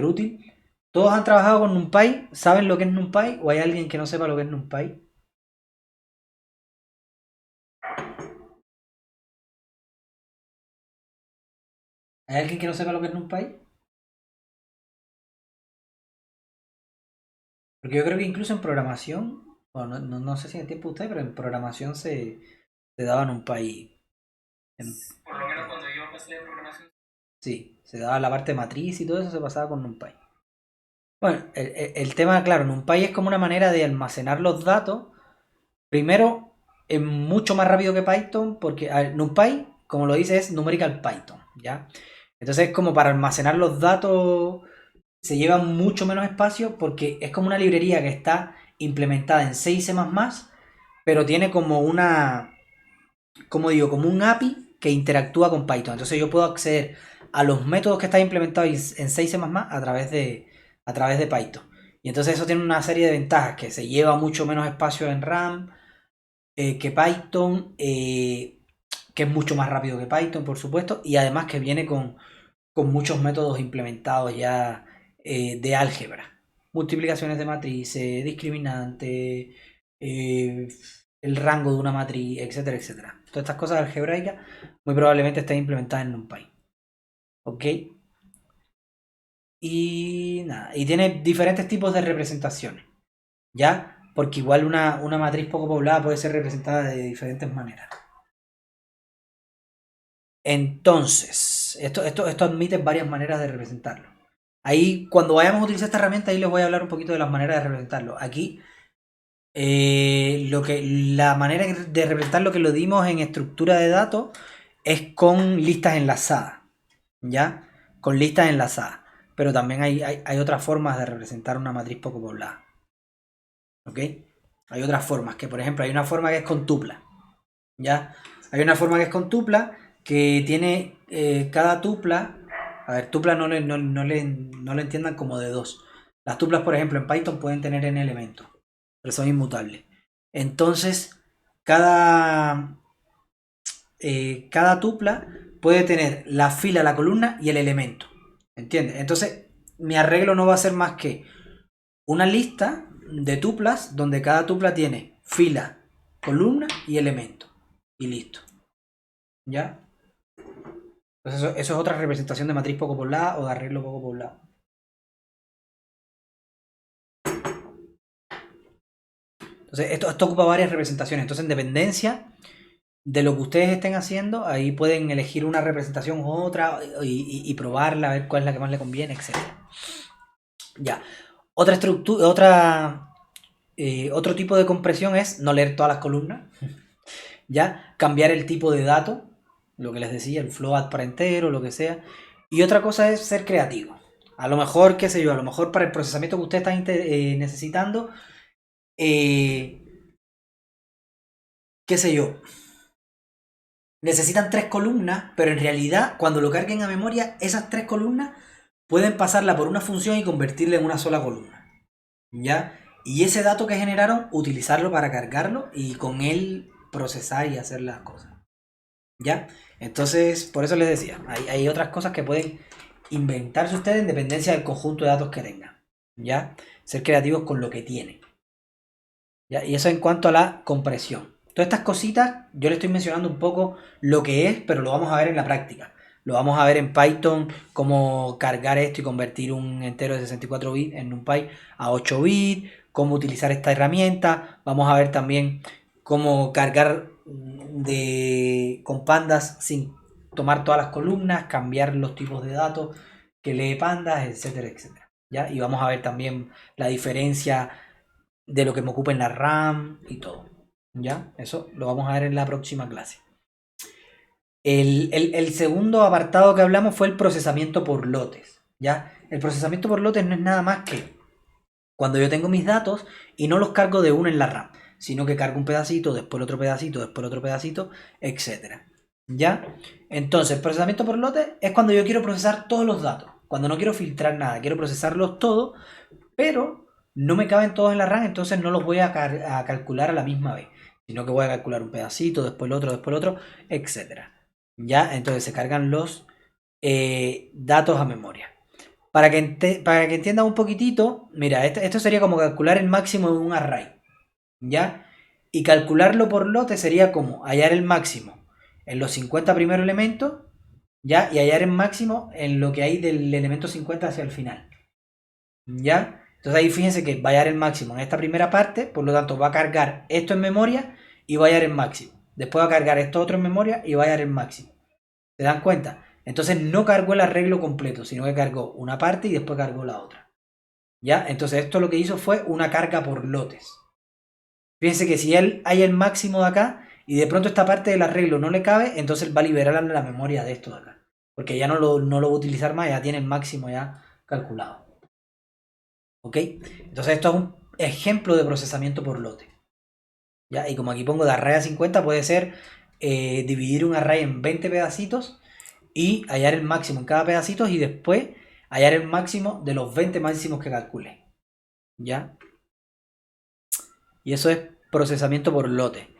útil. ¿Todos han trabajado con NumPy? ¿Saben lo que es NumPy? ¿O hay alguien que no sepa lo que es NumPy? ¿Hay alguien que no sepa lo que es NumPy? Porque yo creo que incluso en programación, bueno, no sé si en el tiempo de usted, pero en programación se daba NumPy. En- Por lo menos cuando yo empecé en programación. sí, se daba la parte matriz y todo eso se pasaba con NumPy. Bueno, el tema, claro, NumPy es como una manera de almacenar los datos. Primero, es mucho más rápido que Python, porque NumPy, como lo dice, es Numerical Python, ¿ya? Entonces, como para almacenar los datos se lleva mucho menos espacio porque es como una librería que está implementada en C y C++, pero tiene como como digo, como un API que interactúa con Python. Entonces yo puedo acceder a los métodos que están implementados en C y C++ a través de Python. Y entonces eso tiene una serie de ventajas, que se lleva mucho menos espacio en RAM que Python, que es mucho más rápido que Python, por supuesto, y además que viene con muchos métodos implementados ya de álgebra. Multiplicaciones de matrices, discriminantes, el rango de una matriz, etcétera, etcétera. Todas estas cosas algebraicas muy probablemente estén implementadas en NumPy. ¿Ok? Y nada, y tiene diferentes tipos de representaciones. ¿Ya? Porque igual una matriz poco poblada puede ser representada de diferentes maneras. Entonces, esto admite varias maneras de representarlo. Ahí, cuando vayamos a utilizar esta herramienta, ahí les voy a hablar un poquito de las maneras de representarlo. Aquí, la manera de representar lo que lo dimos en estructura de datos es con listas enlazadas. ¿ya? Con listas enlazadas. Pero también hay otras formas de representar una matriz poco poblada. ¿Ok? Hay otras formas, que por ejemplo hay una forma que es con tupla. ¿Ya? Hay una forma que es con tupla, que tiene cada tupla. A ver, tupla no lo entiendan como de dos. Las tuplas, por ejemplo, en Python pueden tener n elementos, pero son inmutables. Entonces, cada tupla puede tener la fila, la columna y el elemento. ¿Entiendes? Entonces, mi arreglo no va a ser más que una lista de tuplas donde cada tupla tiene fila, columna y elemento. Y listo. ¿Ya? Entonces eso es otra representación de matriz poco poblada o de arreglo poco poblado. Entonces esto ocupa varias representaciones. Entonces en dependencia de lo que ustedes estén haciendo, ahí pueden elegir una representación u otra y probarla, a ver cuál es la que más le conviene, etc. Ya. Otra estructura, otro tipo de compresión es no leer todas las columnas. Ya. Cambiar el tipo de dato, lo que les decía, el float para entero, lo que sea. Y otra cosa es ser creativo. A lo mejor, qué sé yo, a lo mejor para el procesamiento que ustedes están necesitando, qué sé yo, necesitan 3 columnas, pero en realidad cuando lo carguen a memoria, esas 3 columnas pueden pasarla por una función y convertirla en una sola columna. ¿Ya? Y ese dato que generaron, utilizarlo para cargarlo y con él procesar y hacer las cosas. ¿Ya? Entonces, por eso les decía, hay otras cosas que pueden inventarse ustedes en dependencia del conjunto de datos que tengan. ¿Ya? Ser creativos con lo que tienen. ¿Ya? Y eso en cuanto a la compresión. Todas estas cositas, yo le estoy mencionando un poco lo que es, pero lo vamos a ver en la práctica. Lo vamos a ver en Python, cómo cargar esto y convertir un entero de 64 bits en NumPy a 8 bits, cómo utilizar esta herramienta. Vamos a ver también cómo cargar con pandas sin tomar todas las columnas, cambiar los tipos de datos que lee pandas, etcétera, etcétera. ¿Ya? Y vamos a ver también la diferencia de lo que me ocupa en la RAM y todo. ¿Ya? Eso lo vamos a ver en la próxima clase. El segundo apartado que hablamos fue el procesamiento por lotes. ¿Ya? El procesamiento por lotes no es nada más que cuando yo tengo mis datos y no los cargo de uno en la RAM, sino que cargo un pedacito, después otro pedacito, después otro pedacito, etc. ¿Ya? Entonces, el procesamiento por lotes es cuando yo quiero procesar todos los datos. Cuando no quiero filtrar nada, quiero procesarlos todos, pero no me caben todos en la RAM, entonces no los voy a calcular a la misma vez, sino que voy a calcular un pedacito, después el otro, etc. ¿Ya? Entonces se cargan los datos a memoria. Para que entiendan un poquitito, mira, esto sería como calcular el máximo de un array, ¿ya? Y calcularlo por lote sería como hallar el máximo en los 50 primeros elementos, ¿ya? Y hallar el máximo en lo que hay del elemento 50 hacia el final, ¿ya? Entonces ahí fíjense que va a hallar el máximo en esta primera parte, por lo tanto va a cargar esto en memoria y va a hallar el máximo. Después va a cargar esto otro en memoria y va a hallar el máximo. ¿Se dan cuenta? Entonces no cargó el arreglo completo, sino que cargó una parte y después cargó la otra. ¿Ya? Entonces esto lo que hizo fue una carga por lotes. Fíjense que si él hay el máximo de acá y de pronto esta parte del arreglo no le cabe, entonces él va a liberar la memoria de esto de acá. Porque ya no lo va a utilizar más, ya tiene el máximo ya calculado. ¿Ok? Entonces esto es un ejemplo de procesamiento por lote. ¿Ya? Y como aquí pongo de array a 50, puede ser dividir un array en 20 pedacitos y hallar el máximo en cada pedacito y después hallar el máximo de los 20 máximos que calcule. ¿Ya? Y eso es procesamiento por lote.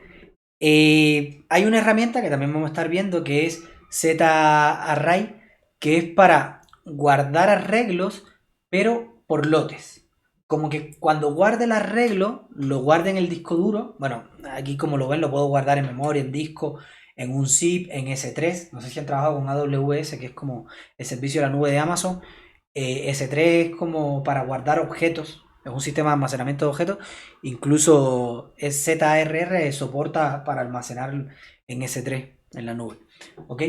Hay una herramienta que también vamos a estar viendo que es Z-Array, que es para guardar arreglos, pero por lotes. Como que cuando guarde el arreglo, lo guarde en el disco duro. Bueno, aquí como lo ven, lo puedo guardar en memoria, en disco, en un zip, en S3. No sé si han trabajado con AWS, que es como el servicio de la nube de Amazon. S3 es como para guardar objetos. Es un sistema de almacenamiento de objetos. Incluso ZRR soporta para almacenar en S3, en la nube. ¿Ok?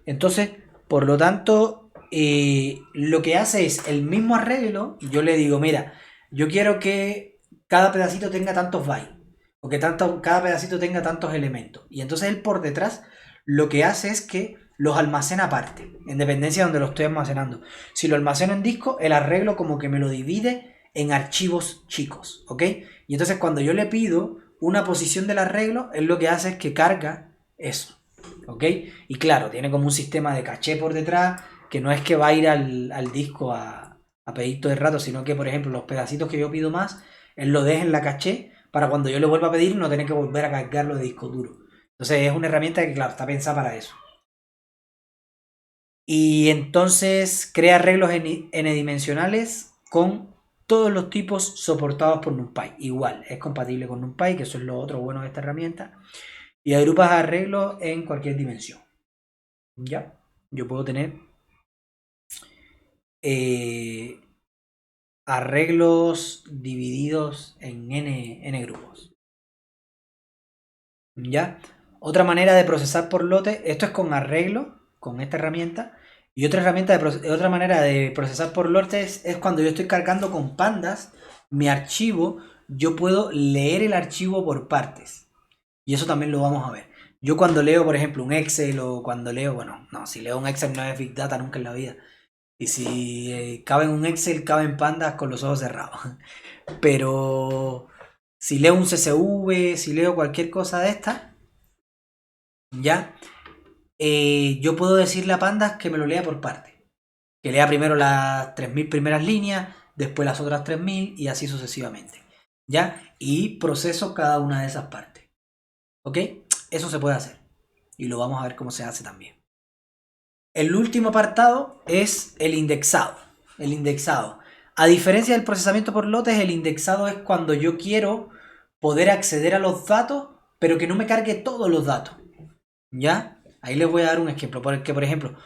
Entonces, por lo tanto, lo que hace es el mismo arreglo. Yo le digo, mira, yo quiero que cada pedacito tenga tantos bytes. O que cada pedacito tenga tantos elementos. Y entonces él por detrás lo que hace es que los almacena aparte, en dependencia de donde los estoy almacenando. Si lo almaceno en disco, el arreglo como que me lo divide en archivos chicos, ¿ok? Y entonces cuando yo le pido una posición del arreglo, él lo que hace es que carga eso, ¿ok? Y claro, tiene como un sistema de caché por detrás, que no es que va a ir al disco a pedir todo el rato, sino que, por ejemplo, los pedacitos que yo pido más, él lo deja en la caché para cuando yo le vuelva a pedir no tener que volver a cargarlo de disco duro. Entonces es una herramienta que, claro, está pensada para eso. Y entonces crea arreglos n-dimensionales con todos los tipos soportados por NumPy. Igual, es compatible con NumPy, que eso es lo otro bueno de esta herramienta. Y agrupas arreglos en cualquier dimensión. ¿Ya? Yo puedo tener arreglos divididos en n grupos. ¿Ya? Otra manera de procesar por lote, esto es con arreglo, con esta herramienta. Y otra manera de procesar por lotes es cuando yo estoy cargando con pandas mi archivo, yo puedo leer el archivo por partes. Y eso también lo vamos a ver. Yo cuando leo, por ejemplo, un Excel o cuando leo, bueno, no, si leo un Excel no es Big Data nunca en la vida. Y si cabe en un Excel, cabe en pandas con los ojos cerrados. Pero si leo un CSV, si leo cualquier cosa de esta, ya, yo puedo decirle a pandas que me lo lea por parte. Que lea primero las 3000 primeras líneas, después las otras 3000 y así sucesivamente. ¿Ya? Y proceso cada una de esas partes. ¿Ok? Eso se puede hacer. Y lo vamos a ver cómo se hace también. El último apartado es el indexado. El indexado. A diferencia del procesamiento por lotes, el indexado es cuando yo quiero poder acceder a los datos, pero que no me cargue todos los datos. ¿Ya? Ahí les voy a dar un ejemplo. Porque, por ejemplo,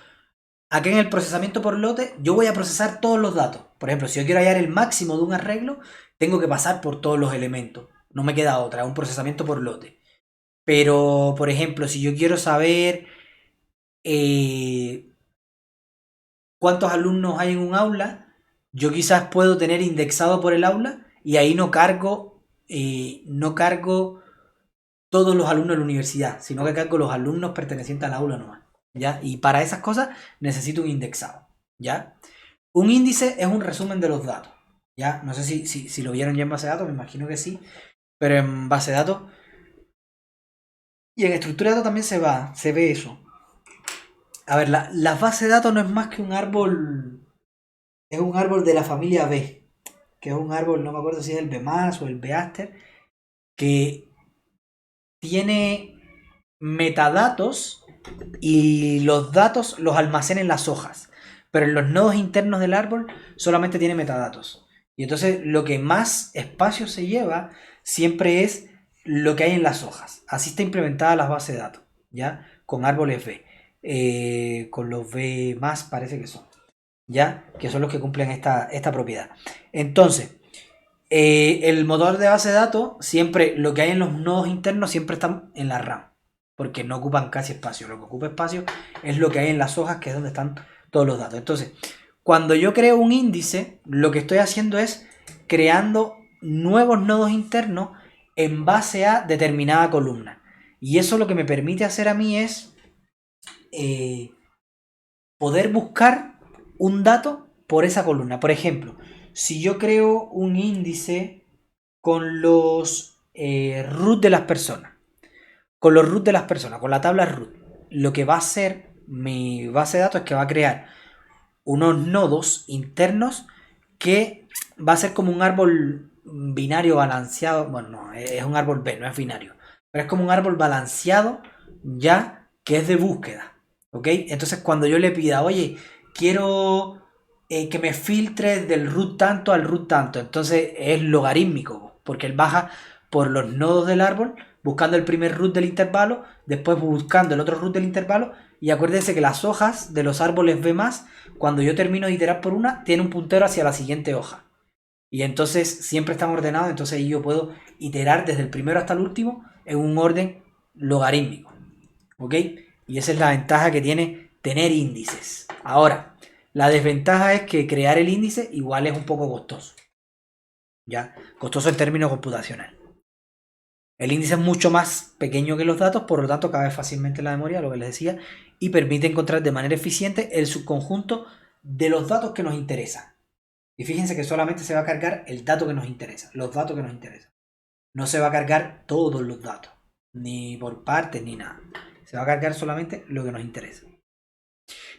aquí en el procesamiento por lote, yo voy a procesar todos los datos. Por ejemplo, si yo quiero hallar el máximo de un arreglo, tengo que pasar por todos los elementos. No me queda otra, es un procesamiento por lote. Pero, por ejemplo, si yo quiero saber cuántos alumnos hay en un aula, yo quizás puedo tener indexado por el aula y ahí no cargo todos los alumnos de la universidad, sino que cargo los alumnos pertenecientes al aula nomás. ¿Ya? Y para esas cosas necesito un indexado. ¿Ya? Un índice es un resumen de los datos. ¿Ya? No sé si lo vieron ya en base de datos, me imagino que sí. Pero en base de datos y en estructura de datos también se ve eso. A ver, la base de datos no es más que un árbol. Es un árbol de la familia B. Que es un árbol, no me acuerdo si es el B o el B Aster. Que tiene metadatos y los datos los almacena en las hojas. Pero en los nodos internos del árbol solamente tiene metadatos. Y entonces lo que más espacio se lleva siempre es lo que hay en las hojas. Así está implementada la base de datos, ¿ya? Con árboles B. Con los B más parece que son, ¿ya? Que son los que cumplen esta propiedad. Entonces, el motor de base de datos, siempre lo que hay en los nodos internos siempre están en la RAM, porque no ocupan casi espacio. Lo que ocupa espacio es lo que hay en las hojas, que es donde están todos los datos. Entonces, cuando yo creo un índice, lo que estoy haciendo es creando nuevos nodos internos en base a determinada columna. Y eso lo que me permite hacer a mí es poder buscar un dato por esa columna. Por ejemplo, si yo creo un índice con los root de las personas, con los root de las personas, con la tabla root, lo que va a hacer mi base de datos es que va a crear unos nodos internos que va a ser como un árbol binario balanceado. Bueno, no, es un árbol B, no es binario, pero es como un árbol balanceado ya que es de búsqueda. ¿Ok? Entonces cuando yo le pida, oye, quiero que me filtre del root tanto al root tanto, entonces es logarítmico, porque él baja por los nodos del árbol, buscando el primer root del intervalo, después buscando el otro root del intervalo, y acuérdense que las hojas de los árboles B+, cuando yo termino de iterar por una, tiene un puntero hacia la siguiente hoja. Y entonces siempre están ordenados, entonces ahí yo puedo iterar desde el primero hasta el último en un orden logarítmico. ¿Ok? Y esa es la ventaja que tiene tener índices. Ahora, la desventaja es que crear el índice igual es un poco costoso. ¿Ya? Costoso en términos computacionales. El índice es mucho más pequeño que los datos, por lo tanto cabe fácilmente en la memoria, lo que les decía, y permite encontrar de manera eficiente el subconjunto de los datos que nos interesan. Y fíjense que solamente se va a cargar el dato que nos interesa, los datos que nos interesan. No se va a cargar todos los datos, ni por partes, ni nada. Se va a cargar solamente lo que nos interesa.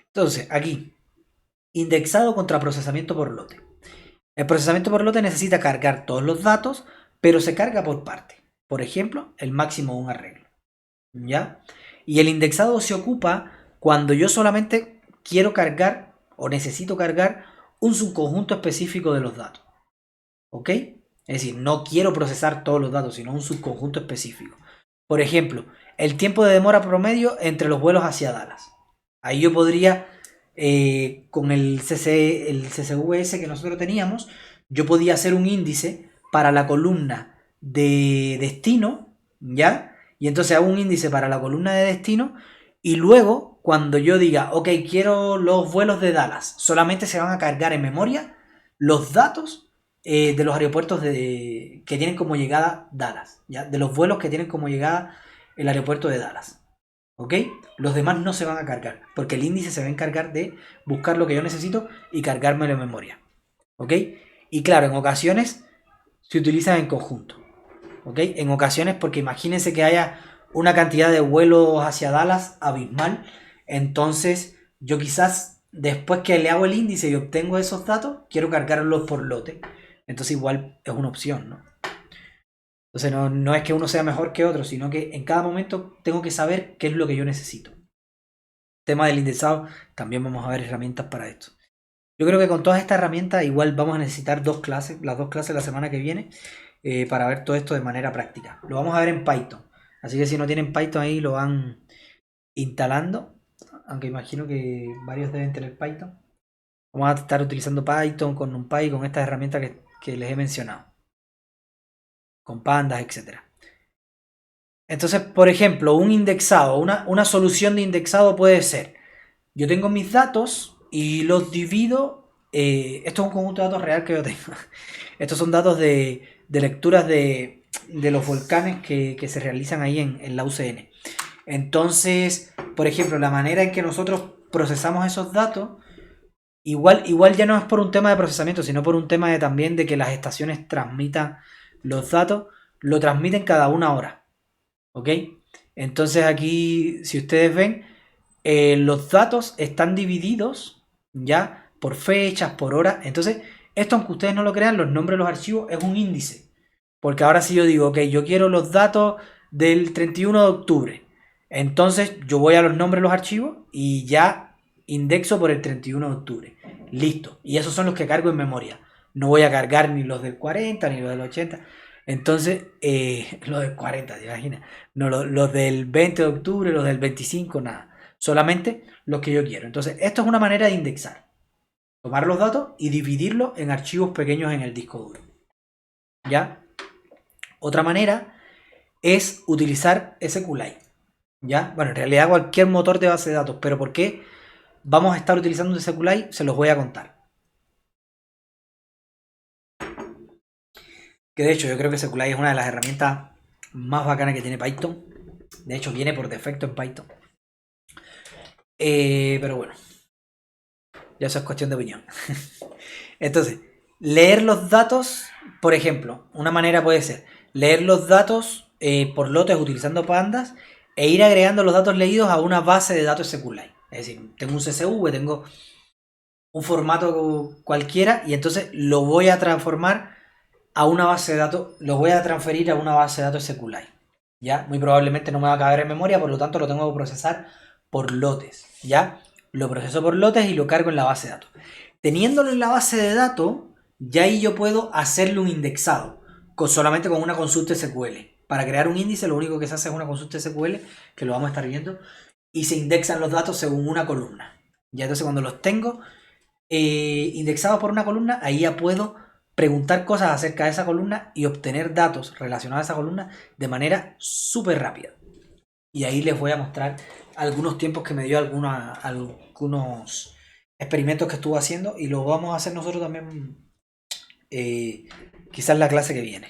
Entonces, aquí, indexado contra procesamiento por lote. El procesamiento por lote necesita cargar todos los datos, pero se carga por parte. Por ejemplo, el máximo de un arreglo. ¿Ya? Y el indexado se ocupa cuando yo solamente quiero cargar o necesito cargar un subconjunto específico de los datos. ¿Ok? Es decir, no quiero procesar todos los datos, sino un subconjunto específico. Por ejemplo, el tiempo de demora promedio entre los vuelos hacia Dallas. Ahí yo podría, con el CSVS que nosotros teníamos, yo podía hacer un índice para la columna de destino, ¿ya? Y entonces hago un índice para la columna de destino y luego, cuando yo diga, ok, quiero los vuelos de Dallas, solamente se van a cargar en memoria los datos de los aeropuertos que tienen como llegada Dallas, ¿ya? De los vuelos que tienen como llegada el aeropuerto de Dallas. ¿Ok? Los demás no se van a cargar, porque el índice se va a encargar de buscar lo que yo necesito y cargármelo en memoria. ¿Ok? Y claro, en ocasiones se utilizan en conjunto. ¿Ok? En ocasiones, porque imagínense que haya una cantidad de vuelos hacia Dallas abismal, entonces yo quizás después que le hago el índice y obtengo esos datos, quiero cargarlos por lote. Entonces igual es una opción, ¿no? Entonces no es que uno sea mejor que otro, sino que en cada momento tengo que saber qué es lo que yo necesito. Tema del indexado, también vamos a ver herramientas para esto. Yo creo que con todas estas herramientas igual vamos a necesitar dos clases, las dos clases la semana que viene, para ver todo esto de manera práctica. Lo vamos a ver en Python. Así que si no tienen Python ahí lo van instalando, aunque imagino que varios deben tener Python. Vamos a estar utilizando Python con NumPy, con estas herramientas que les he mencionado, con pandas, etcétera. Entonces, por ejemplo, un indexado, una solución de indexado puede ser, yo tengo mis datos y los divido, esto es un conjunto de datos real que yo tengo. Estos son datos de lecturas de los volcanes que se realizan ahí en la UCN. Entonces, por ejemplo, la manera en que nosotros procesamos esos datos, igual ya no es por un tema de procesamiento, sino por un tema de también de que las estaciones transmitan los datos, lo transmiten cada una hora. ¿Ok? Entonces aquí, si ustedes ven, los datos están divididos ya por fechas, por horas. Entonces, esto, aunque ustedes no lo crean, los nombres de los archivos es un índice. Porque ahora si yo digo, ok, yo quiero los datos del 31 de octubre. Entonces yo voy a los nombres de los archivos y ya indexo por el 31 de octubre. Listo. Y esos son los que cargo en memoria. No voy a cargar ni los del 40 ni los del 80. Entonces, los del 40, ¿te imaginas? No, los del 20 de octubre, los del 25, nada. Solamente los que yo quiero. Entonces, esto es una manera de indexar. Tomar los datos y dividirlos en archivos pequeños en el disco duro. ¿Ya? Otra manera es utilizar SQLite. ¿Ya? Bueno, en realidad cualquier motor de base de datos. Pero ¿por qué vamos a estar utilizando SQLite? Se los voy a contar. Que de hecho yo creo que SQLite es una de las herramientas más bacanas que tiene Python. De hecho viene por defecto en Python. Pero bueno, ya eso es cuestión de opinión. Entonces, leer los datos, por ejemplo, una manera puede ser leer los datos por lotes utilizando pandas e ir agregando los datos leídos a una base de datos SQLite. Es decir, tengo un CSV, tengo un formato cualquiera y entonces lo voy a transformar a una base de datos, lo voy a transferir a una base de datos SQLite. ¿Ya? Muy probablemente no me va a caber en memoria, por lo tanto lo tengo que procesar por lotes. ¿Ya? Lo proceso por lotes y lo cargo en la base de datos. Teniéndolo en la base de datos, ya ahí yo puedo hacerle un indexado, solamente con una consulta SQL. Para crear un índice lo único que se hace es una consulta SQL, que lo vamos a estar viendo, y se indexan los datos según una columna. Ya entonces cuando los tengo indexados por una columna, ahí ya puedo preguntar cosas acerca de esa columna y obtener datos relacionados a esa columna de manera súper rápida. Y ahí les voy a mostrar algunos tiempos que me dio algunos experimentos que estuve haciendo y los vamos a hacer nosotros también quizás la clase que viene.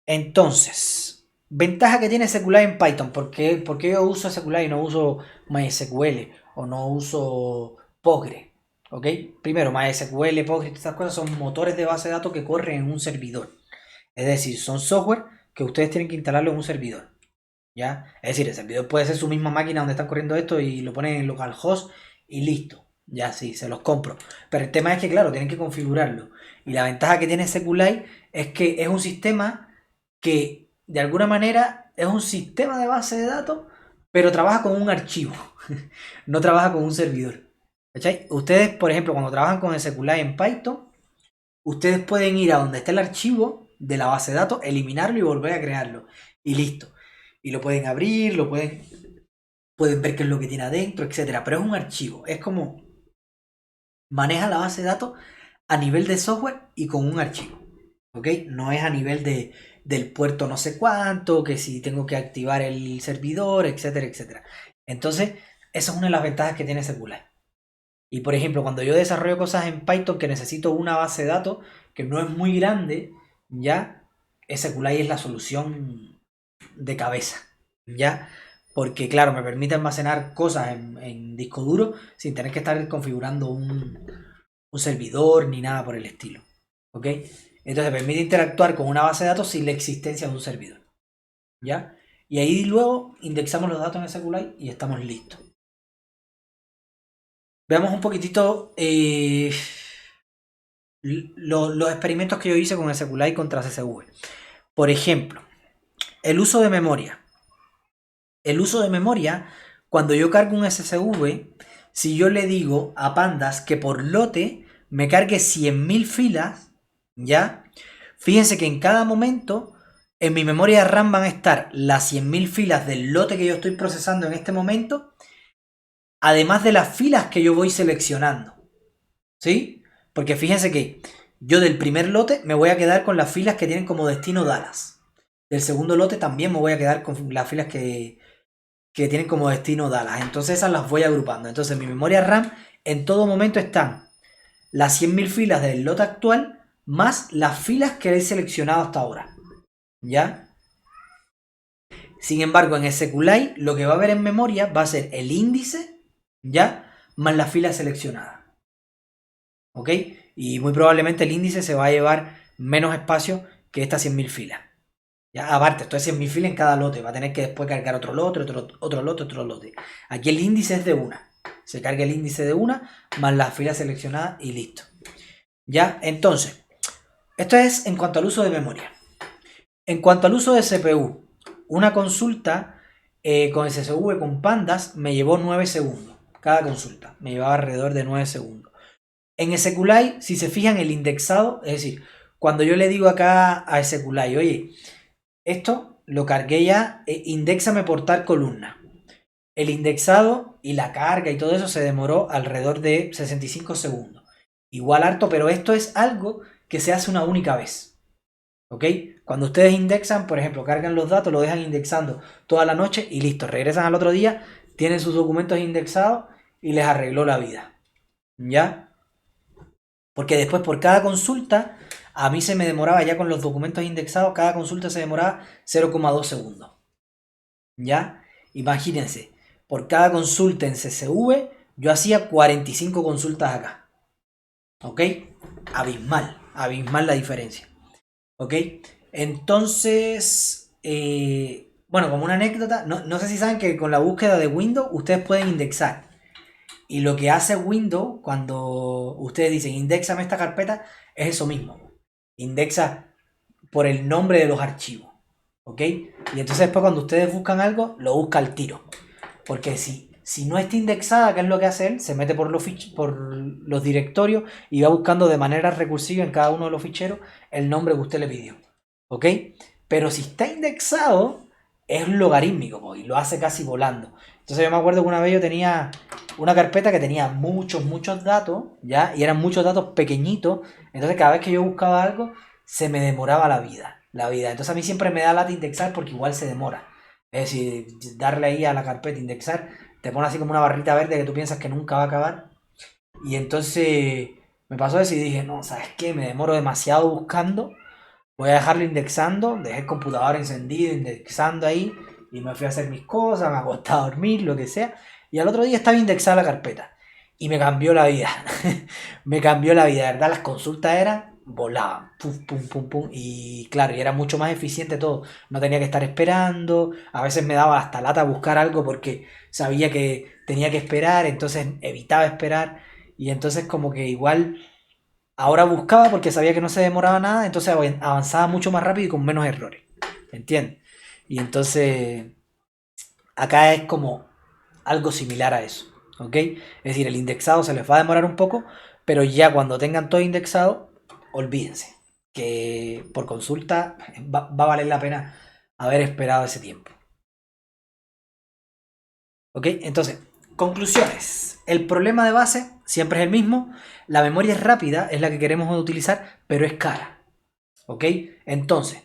Entonces, ventaja que tiene SQLite en Python. ¿Por qué yo uso SQLite y no uso MySQL o no uso Postgre? ¿Ok? Primero, MySQL, Postgre, estas cosas son motores de base de datos que corren en un servidor. Es decir, son software que ustedes tienen que instalarlo en un servidor. ¿Ya? Es decir, el servidor puede ser su misma máquina donde están corriendo esto y lo ponen en localhost y listo. Ya sí, se los compro. Pero el tema es que, claro, tienen que configurarlo. Y la ventaja que tiene SQLite es que es un sistema que, de alguna manera, es un sistema de base de datos, pero trabaja con un archivo. No trabaja con un servidor. ¿Cachai? Ustedes, por ejemplo, cuando trabajan con SQLite en Python, ustedes pueden ir a donde está el archivo de la base de datos, eliminarlo y volver a crearlo. Y listo. Y lo pueden abrir, pueden ver qué es lo que tiene adentro, etcétera. Pero es un archivo. Es como maneja la base de datos a nivel de software y con un archivo. ¿Ok? No es a nivel del puerto no sé cuánto, que si tengo que activar el servidor, etcétera, etcétera. Entonces, esa es una de las ventajas que tiene SQLite. Y por ejemplo, cuando yo desarrollo cosas en Python que necesito una base de datos que no es muy grande, ya SQLite es la solución de cabeza, ya, porque claro, me permite almacenar cosas en disco duro sin tener que estar configurando un servidor ni nada por el estilo, ¿ok? Entonces permite interactuar con una base de datos sin la existencia de un servidor, ¿ya? Y ahí luego indexamos los datos en SQLite y estamos listos. Veamos un poquitito los experimentos que yo hice con SQLite contra CSV. Por ejemplo, el uso de memoria. El uso de memoria, cuando yo cargo un SSV, si yo le digo a Pandas que por lote me cargue 100.000 filas, ¿ya? Fíjense que en cada momento en mi memoria RAM van a estar las 100.000 filas del lote que yo estoy procesando en este momento, además de las filas que yo voy seleccionando, ¿sí? Porque fíjense que yo del primer lote me voy a quedar con las filas que tienen como destino Dallas. Del segundo lote también me voy a quedar con las filas que tienen como destino Dallas. Entonces esas las voy agrupando. Entonces en mi memoria RAM en todo momento están las 100.000 filas del lote actual más las filas que he seleccionado hasta ahora. ¿Ya? Sin embargo, en SQLite lo que va a haber en memoria va a ser el índice, ¿ya? Más la fila seleccionada. ¿Ok? Y muy probablemente el índice se va a llevar menos espacio que estas 100.000 filas. Ya, aparte, esto es 100.000 filas en cada lote. Va a tener que después cargar otro lote, otro lote, otro lote. Aquí el índice es de una. Se carga el índice de una más la fila seleccionada y listo. Ya, entonces, esto es en cuanto al uso de memoria. En cuanto al uso de CPU, una consulta con SSV con Pandas me llevó 9 segundos. Cada consulta me llevaba alrededor de 9 segundos. En SQLite, si se fijan, el indexado, es decir, cuando yo le digo acá a SQLite, oye, esto lo cargué ya, indéxame por tal columna. El indexado y la carga y todo eso se demoró alrededor de 65 segundos. Igual harto, pero esto es algo que se hace una única vez. ¿Ok? Cuando ustedes indexan, por ejemplo, cargan los datos, lo dejan indexando toda la noche y listo. Regresan al otro día, tienen sus documentos indexados y les arregló la vida. ¿Ya? Porque después por cada consulta, a mí se me demoraba ya con los documentos indexados, cada consulta se demoraba 0,2 segundos. ¿Ya? Imagínense, por cada consulta en CSV, yo hacía 45 consultas acá. ¿Ok? Abismal, abismal la diferencia. ¿Ok? Entonces, bueno, como una anécdota, no sé si saben que con la búsqueda de Windows ustedes pueden indexar. Y lo que hace Windows cuando ustedes dicen indexame esta carpeta es eso mismo. Indexa por el nombre de los archivos. ¿Ok? Y entonces después cuando ustedes buscan algo, lo busca al tiro. Porque si no está indexada, ¿qué es lo que hace él? Se mete por los directorios y va buscando de manera recursiva en cada uno de los ficheros el nombre que usted le pidió. ¿Ok? Pero si está indexado, es logarítmico y lo hace casi volando. Entonces yo me acuerdo que una vez yo tenía una carpeta que tenía muchos datos, ¿ya? Y eran muchos datos pequeñitos. Entonces cada vez que yo buscaba algo, se me demoraba la vida. Entonces a mí siempre me da lata indexar porque igual se demora. Es decir, darle ahí a la carpeta indexar, te pone así como una barrita verde que tú piensas que nunca va a acabar. Y entonces me pasó eso y dije, no, ¿sabes qué? Me demoro demasiado buscando. voy a dejarlo indexando, dejé el computador encendido, indexando ahí, y me fui a hacer mis cosas, me acosté a dormir, lo que sea, y al otro día estaba indexada la carpeta, y me cambió la vida, me cambió la vida, de verdad, las consultas eran, volaban, pum, pum, pum, pum, y claro, y era mucho más eficiente todo, no tenía que estar esperando, a veces me daba hasta lata buscar algo porque sabía que tenía que esperar, entonces evitaba esperar, y entonces como que igual ahora buscaba porque sabía que no se demoraba nada, entonces avanzaba mucho más rápido y con menos errores. ¿Entiendes? Y entonces acá es como algo similar a eso. ¿Ok? Es decir, el indexado se les va a demorar un poco, pero ya cuando tengan todo indexado, olvídense que por consulta va a valer la pena haber esperado ese tiempo. ¿Ok? Entonces, conclusiones. El problema de base siempre es el mismo. La memoria es rápida, es la que queremos utilizar, pero es cara. ¿Ok? Entonces,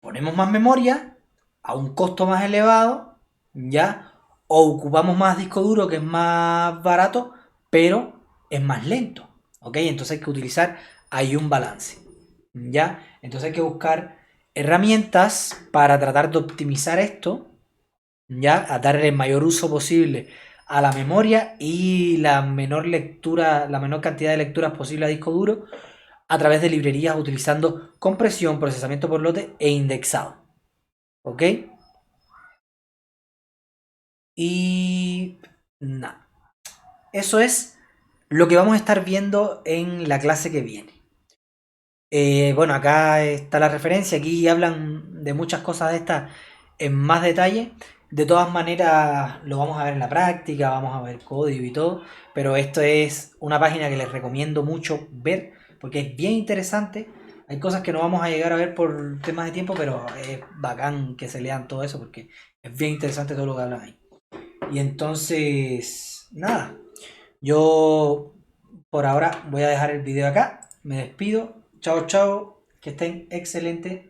ponemos más memoria a un costo más elevado, ¿ya? O ocupamos más disco duro que es más barato, pero es más lento, ¿ok? Entonces hay que utilizar ahí un balance, ¿ya? Entonces hay que buscar herramientas para tratar de optimizar esto, ¿ya? A darle el mayor uso posible a la memoria y la menor lectura, la menor cantidad de lecturas posible a disco duro a través de librerías utilizando compresión, procesamiento por lote e indexado. ¿Ok? Y nada, eso es lo que vamos a estar viendo en la clase que viene. Bueno, acá está la referencia, aquí hablan de muchas cosas de estas en más detalle. De todas maneras, lo vamos a ver en la práctica, vamos a ver código y todo, pero esto es una página que les recomiendo mucho ver porque es bien interesante. Hay cosas que no vamos a llegar a ver por temas de tiempo, pero es bacán que se lean todo eso porque es bien interesante todo lo que hablan ahí. Y entonces, nada, yo por ahora voy a dejar el video acá. Me despido. Chao, chao. Que estén excelentes.